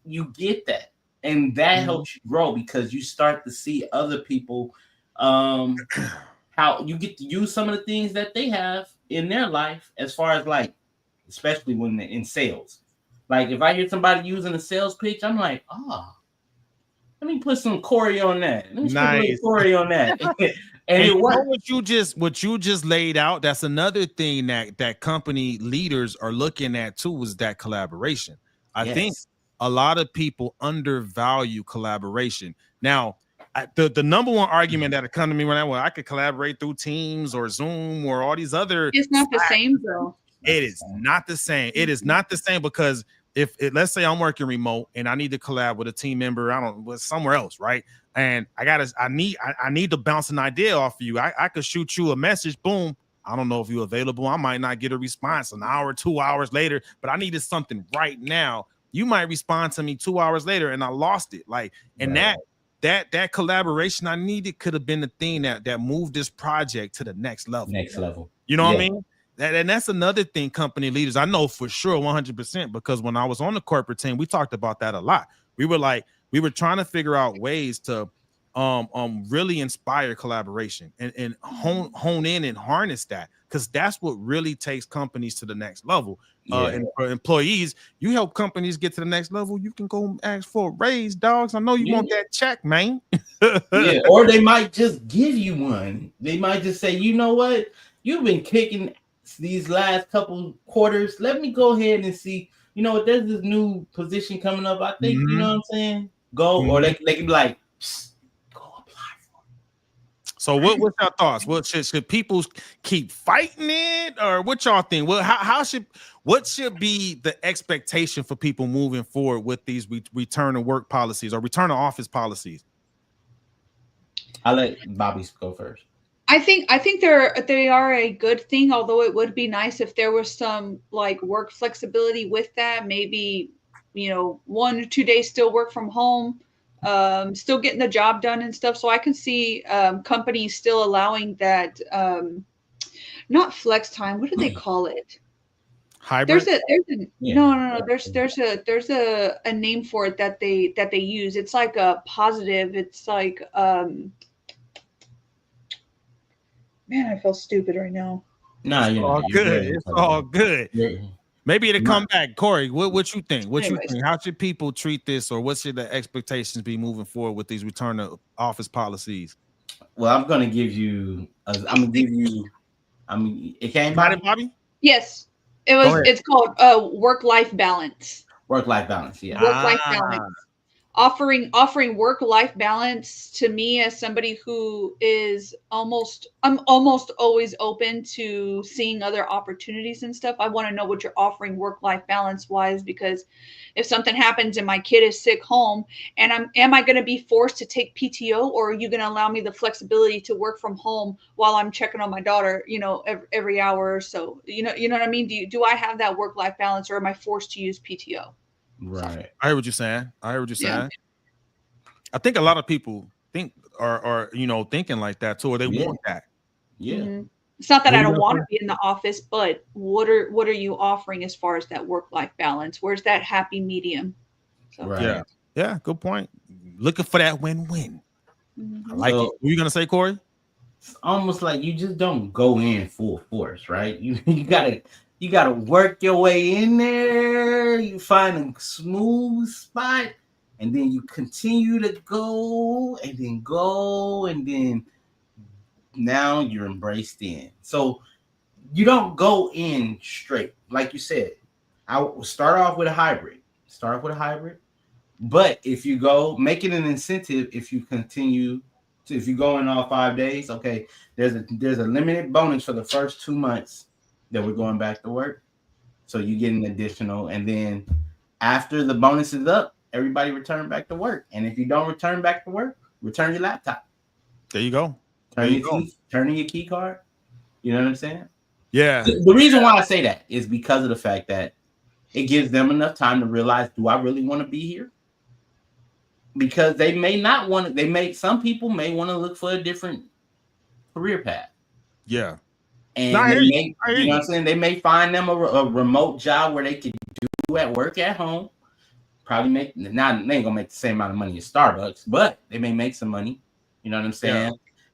You get that. And that helps you grow because you start to see other people how you get to use some of the things that they have in their life, as far as like, especially when they're in sales. Like if I hear somebody using a sales pitch, I'm like, oh, let me put some Corey on that. Let me put a little Nice. Corey on that, and And it you know worked. what you just laid out. That's another thing that company leaders are looking at too, is that collaboration. I think Yes. a lot of people undervalue collaboration. Now, the number one argument that come to me when I could collaborate through Teams or Zoom or all these other It's not the same though. it is not the same. It is not the same because if let's say I'm working remote and I need to collab with a team member, I don't with somewhere else, right? And I need to bounce an idea off of you. I could shoot you a message, boom. I don't know if you're available. I might not get a response an hour, 2 hours later, but I needed something right now. You might respond to me 2 hours later, and I lost it. Like, and Right. that collaboration I needed could have been the thing that moved this project to the next level. Next level. You know what I Yeah. mean? And that's another thing company leaders, I know for sure 100%, because when I was on the corporate team, we talked about that a lot. We were trying to figure out ways to really inspire collaboration and hone in and harness that, because that's what really takes companies to the next level. And for employees, you help companies get to the next level, you can go ask for a raise, dogs. I know you want that check, man. Yeah, or they might just give you one. They might just say, you know what, you've been kicking these last couple quarters. Let me go ahead and see. You know what? There's this new position coming up. I think you know what I'm saying. Go, or they can be like, go apply for it. So what's your thoughts? What should people keep fighting it, or what y'all think? Well, what should be the expectation for people moving forward with these return to work policies or return to office policies? I'll let Bobby go first. I think they are a good thing, although it would be nice if there was some like work flexibility with that. Maybe, 1 or 2 days still work from home, still getting the job done and stuff. So I can see companies still allowing that, not flex time. What do they call it? Hybrid. No. There's a name for it that they use. It's like a positive. It's like man, I feel stupid right now. Nah, it's all good. It's all good. Yeah. Maybe it'll come back. Corey, what you think? What Anyways. you think? How should people treat this, or what should the expectations be moving forward with these return to office policies? Well, I'm gonna give you. It came by Bobby. Yes, it was. It's called work-life balance. Work-life balance. Yeah. Work-life balance. Offering work-life balance to me, as somebody who is I'm almost always open to seeing other opportunities and stuff. I want to know what you're offering work-life balance wise, because if something happens and my kid is sick home, and am I going to be forced to take PTO, or are you going to allow me the flexibility to work from home while I'm checking on my daughter, every hour or so? You know what I mean? Do I have that work-life balance, or am I forced to use PTO? Right. I heard what you're saying. I think a lot of people are thinking like that too, or they want that. Yeah. Mm-hmm. It's not that I don't want to be in the office, but what are you offering as far as that work-life balance? Where's that happy medium? So. Right. Yeah. Good point. Looking for that win-win. Mm-hmm. I like it. What are you gonna say, Corey? It's almost like you just don't go in full force, right? You gotta work your way in there. You find a smooth spot, and then you continue to go, and then now you're embraced in. So you don't go in straight, like you said. I will start off with a hybrid. But if you go, make it an incentive. If you go in all 5 days, okay, there's a limited bonus for the first 2 months that we're going back to work. So you get an additional, and then after the bonus is up, everybody return back to work. And if you don't return back to work, return your laptop. There you go. Turn in your key card. You know what I'm saying? Yeah. The reason why I say that is because of the fact that it gives them enough time to realize, do I really want to be here? Because they may not want to. Some people may want to look for a different career path. Yeah. And you know what I'm saying? They may find them a remote job where they can do at work at home. Probably they ain't gonna make the same amount of money as Starbucks, but they may make some money. You know what I'm saying?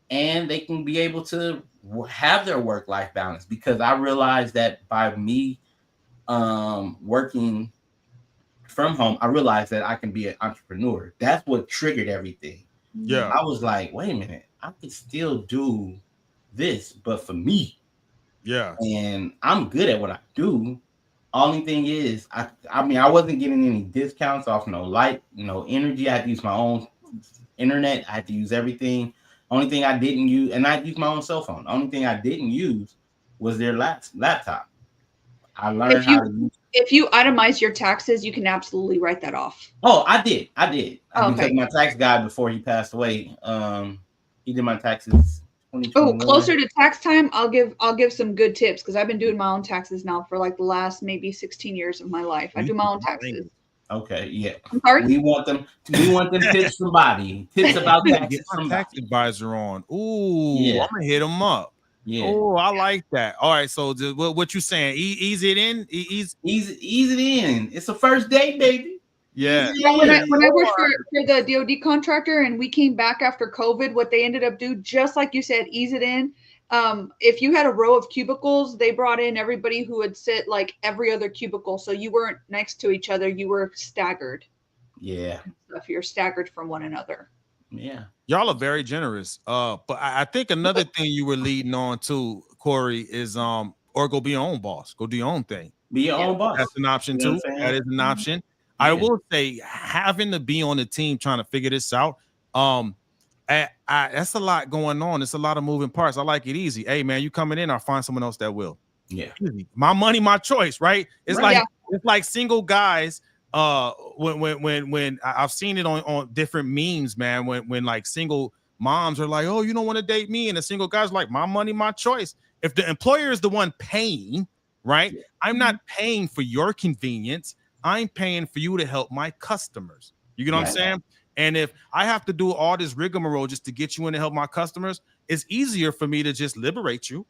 and they can be able to have their work-life balance. Because I realized that by me working from home, I realized that I can be an entrepreneur. That's what triggered everything. Yeah. I was like, wait a minute, I could still do this, but for me, Yeah. and I'm good at what I do. Only thing is, I mean, I wasn't getting any discounts off no light, no energy. I had to use my own internet. I had to use everything. Only thing I didn't use, and I used my own cell phone. Only thing I didn't use was their laptop. I learned If how you to use. if you itemize your taxes, you can absolutely write that off. Oh, I did, Oh, because okay. my tax guy before he passed away, he did my taxes Oh, 2021. closer to tax time, I'll give some good tips because I've been doing my own taxes now for like the last maybe 16 years of my life. I You do my speak own my taxes. language. Okay, yeah, I'm sorry. we want them. We want them tips from Bobby. Tips I about need to get taxes my from tax Bobby. advisor on. Ooh, I'm Yeah, gonna hit him up. yeah. Oh, I like that. All right, so what you saying? Ease it in. Ease. Ease it in. It's a first date, baby. Ease Yeah. Yeah, when I it in. when I worked for the DoD contractor and we came back after COVID, what they ended up doing, just like you said, ease it in. If you had a row of cubicles, they brought in everybody who would sit like every other cubicle, so you weren't next to each other, you were staggered. Yeah, If you're staggered from one another. yeah, Y'all are very generous. But I think another thing you were leading on to, Corey, is or go be your own boss. Go do your own thing. be your Yep. own That's boss. an option You know too. what I'm That saying? is an option. I Yeah, will say having to be on the team trying to figure this out. Um, that's a lot going on. It's a lot of moving parts. I like it easy. Hey man, you coming in? I'll find someone else that will. yeah. Easy. My money, my choice, right? Right. Yeah. It's like single guys. When I've seen it on different memes, man. When like single moms are like, oh, you don't want to date me, and the single guy's like, my money, my choice. If the employer is the one paying, right? Yeah. I'm not paying for your convenience. I'm paying for you to help my customers. You get what I'm Right. saying? And if I have to do all this rigmarole just to get you in to help my customers, it's easier for me to just liberate you.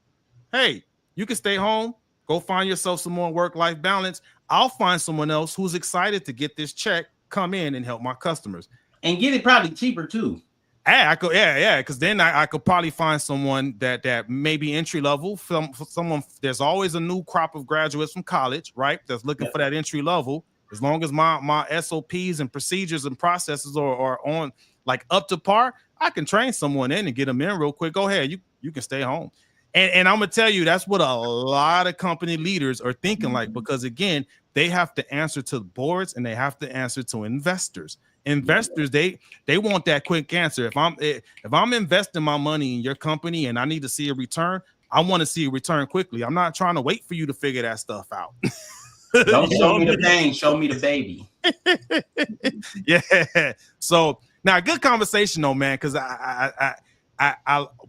Hey, you can stay home, go find yourself some more work-life balance. I'll find someone else who's excited to get this check, come in and help my customers. And get it probably cheaper too. I could, yeah, because then I could probably find someone that maybe entry level. Someone, there's always a new crop of graduates from college, right? That's looking Yep. for that entry level. As long as my SOPs and procedures and processes are on like up to par, I can train someone in and get them in real quick. Go ahead, you can stay home. And I'm gonna tell you that's what a lot of company leaders are thinking like, because again, they have to answer to boards and they have to answer to investors. Investors, they want that quick answer. If I'm investing my money in your company and I need to see a return, I want to see a return quickly. I'm not trying to wait for you to figure that stuff out. Don't You show know me what the pain. Show me the baby. I mean? Yeah. So now, good conversation though, man, because I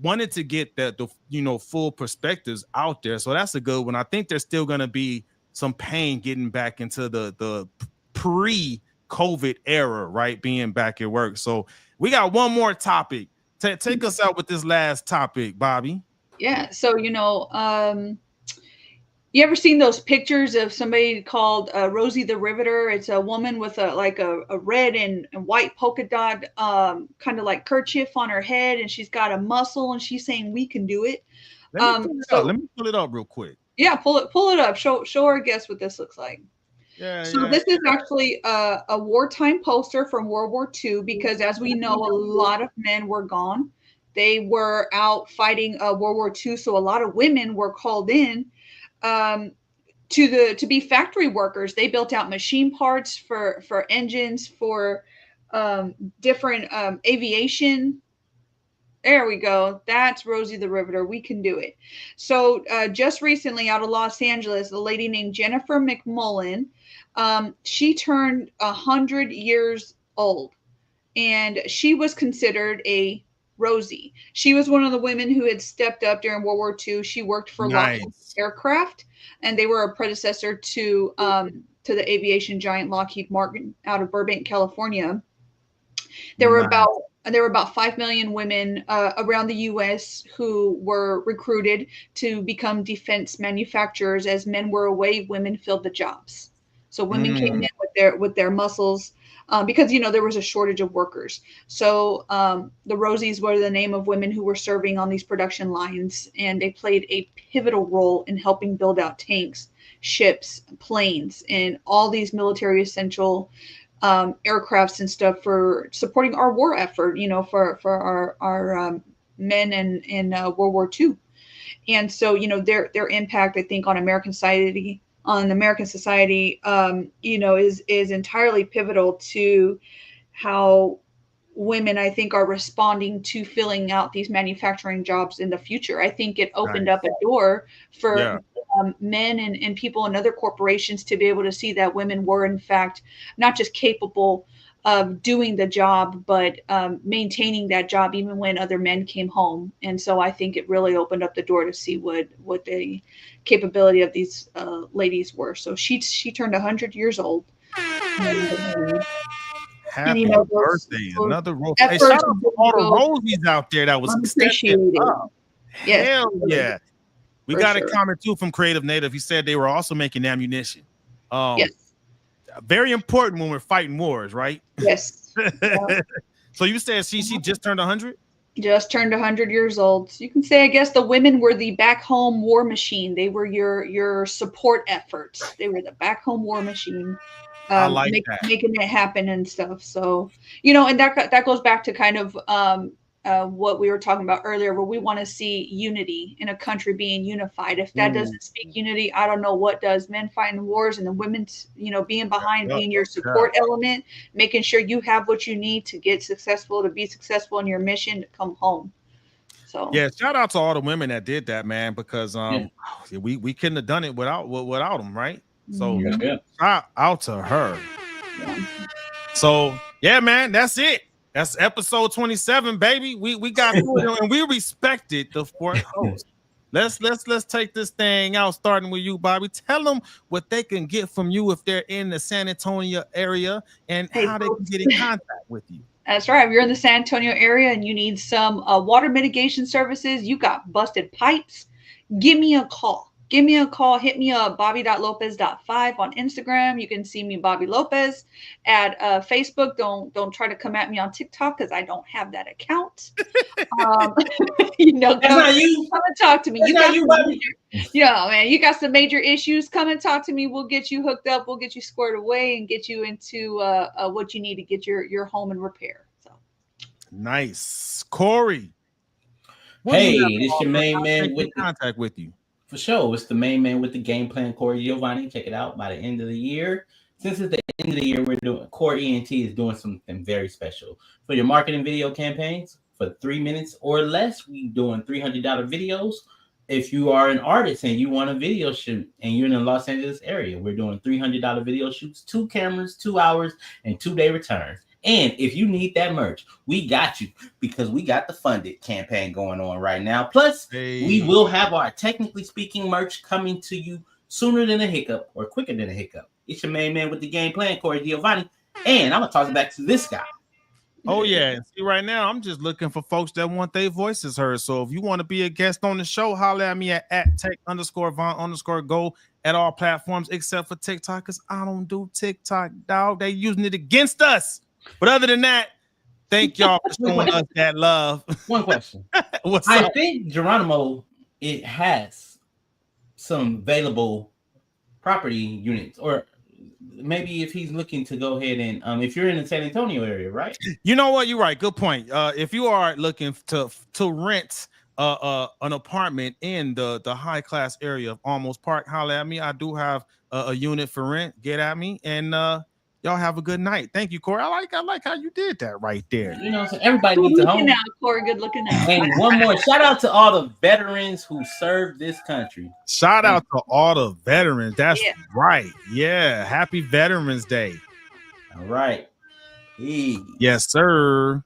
wanted to get the full perspectives out there. So that's a good one. I think there's still going to be some pain getting back into the pre-COVID era, right? Being back at work. So we got one more topic. Take us out with this last topic, Bobby. Yeah. So, you ever seen those pictures of somebody called Rosie the Riveter? It's a woman with a red and white polka dot kind of like kerchief on her head, and she's got a muscle, and she's saying, "We can do it." Let me pull it up. So Let me pull it up real quick. yeah, pull it up. Show our guests what this looks like. Yeah, So yeah. this is actually a wartime poster from World War II, because as we know, a lot of men were gone. They were out fighting World War II, so a lot of women were called in um, to be factory workers. They built out machine parts for engines, for different aviation. There we go. That's Rosie the Riveter. We can do it. So just recently, out of Los Angeles, a lady named Jennifer McMullen, she turned 100 years old, and she was considered a Rosie. She was one of the women who had stepped up during World War II. She worked for Lockheed Nice. Aircraft, and they were a predecessor to the aviation giant Lockheed Martin out of Burbank, California. There were Nice. about there were about 5 million women around the U.S. who were recruited to become defense manufacturers. As men were away, women filled the jobs. So women came Mm. in with their muscles. because there was a shortage of workers. So the Rosies were the name of women who were serving on these production lines, and they played a pivotal role in helping build out tanks, ships, planes, and all these military essential aircrafts and stuff for supporting our war effort. For our men in World War II. And so their impact, I think, on American society is entirely pivotal to how women, I think, are responding to filling out these manufacturing jobs in the future. I think it opened up a door for men and people in other corporations to be able to see that women were, in fact, not just capable of doing the job, but maintaining that job even when other men came home. And so I think it really opened up the door to see what the capability of these ladies were. So she turned 100 years old. Happy birthday. Another rose. Hey, efforts shout out to all the Rosies out there that was stepping up. Yes. Hell yeah. We For got a sure. comment too from Creative Native. He said they were also making ammunition. Yes. Very important when we're fighting wars, right? Yes. Yeah. So you said she just turned 100? Just turned 100 years old. So you can say, I guess, the women were the back home war machine. They were your support efforts. They were the back home war machine. I like that. Making it happen and stuff. So, and that goes back to kind of what we were talking about earlier, where we want to see unity in a country being unified. If that doesn't speak unity, I don't know what does. Men fighting wars and the women's, being behind, being your support element, making sure you have what you need to get successful, to be successful in your mission, to come home. So yeah, shout out to all the women that did that, man, because we couldn't have done it without them, right? So shout out to her. Yeah. So yeah, man, that's it. That's episode 27, baby. We got through it and we respected the fourth host. Let's take this thing out, starting with you, Bobby. Tell them what they can get from you if they're in the San Antonio area and how they can get in contact with you. That's right. If you're in the San Antonio area and you need some water mitigation services, you got busted pipes, give me a call. Give me a call. Hit me up, bobby.lopez.5 on Instagram. You can see me, Bobby Lopez, at Facebook. Don't try to come at me on TikTok because I don't have that account. Come and talk to me. Man, you got some major issues. Come and talk to me. We'll get you hooked up. We'll get you squared away and get you into what you need to get your home in repair. So nice, Corey. Hey, this your main man with contact with you. For sure. It's the main man with the game plan, Corey Giovanni. Check it out by the end of the year. Since it's the end of the year, Corey ENT is doing something very special. For your marketing video campaigns, for 3 minutes or less, we're doing $300 videos. If you are an artist and you want a video shoot and you're in the Los Angeles area, we're doing $300 video shoots, 2 cameras, 2 hours, and 2-day returns. And if you need that merch, we got you because we got the funded campaign going on right now. Plus, we will have our technically speaking merch coming to you sooner than a hiccup or quicker than a hiccup. It's your main man with the game plan, Corey Giovanni. And I'm going to toss it back to this guy. Oh, yeah. And see, right now, I'm just looking for folks that want their voices heard. So if you want to be a guest on the show, holler at me at tech_Von_go at all platforms except for TikTok because I don't do TikTok, dog. They using it against us. But other than that, thank y'all for showing us that love. One question. I think Geronimo, it has some available property units, or maybe if he's looking to go ahead and if you're in the San Antonio area, right? You know what? You're right. Good point. If you are looking to rent an apartment in the high class area of Almost Park, holler at me. I do have a unit for rent. Get at me and y'all have a good night. Thank you, Corey. I like how you did that right there. So everybody needs a home. Corey, good looking out. And one more shout out to all the veterans who served this country. Shout out to all the veterans. That's right. Yeah. Happy Veterans Day. All right. Yes, sir.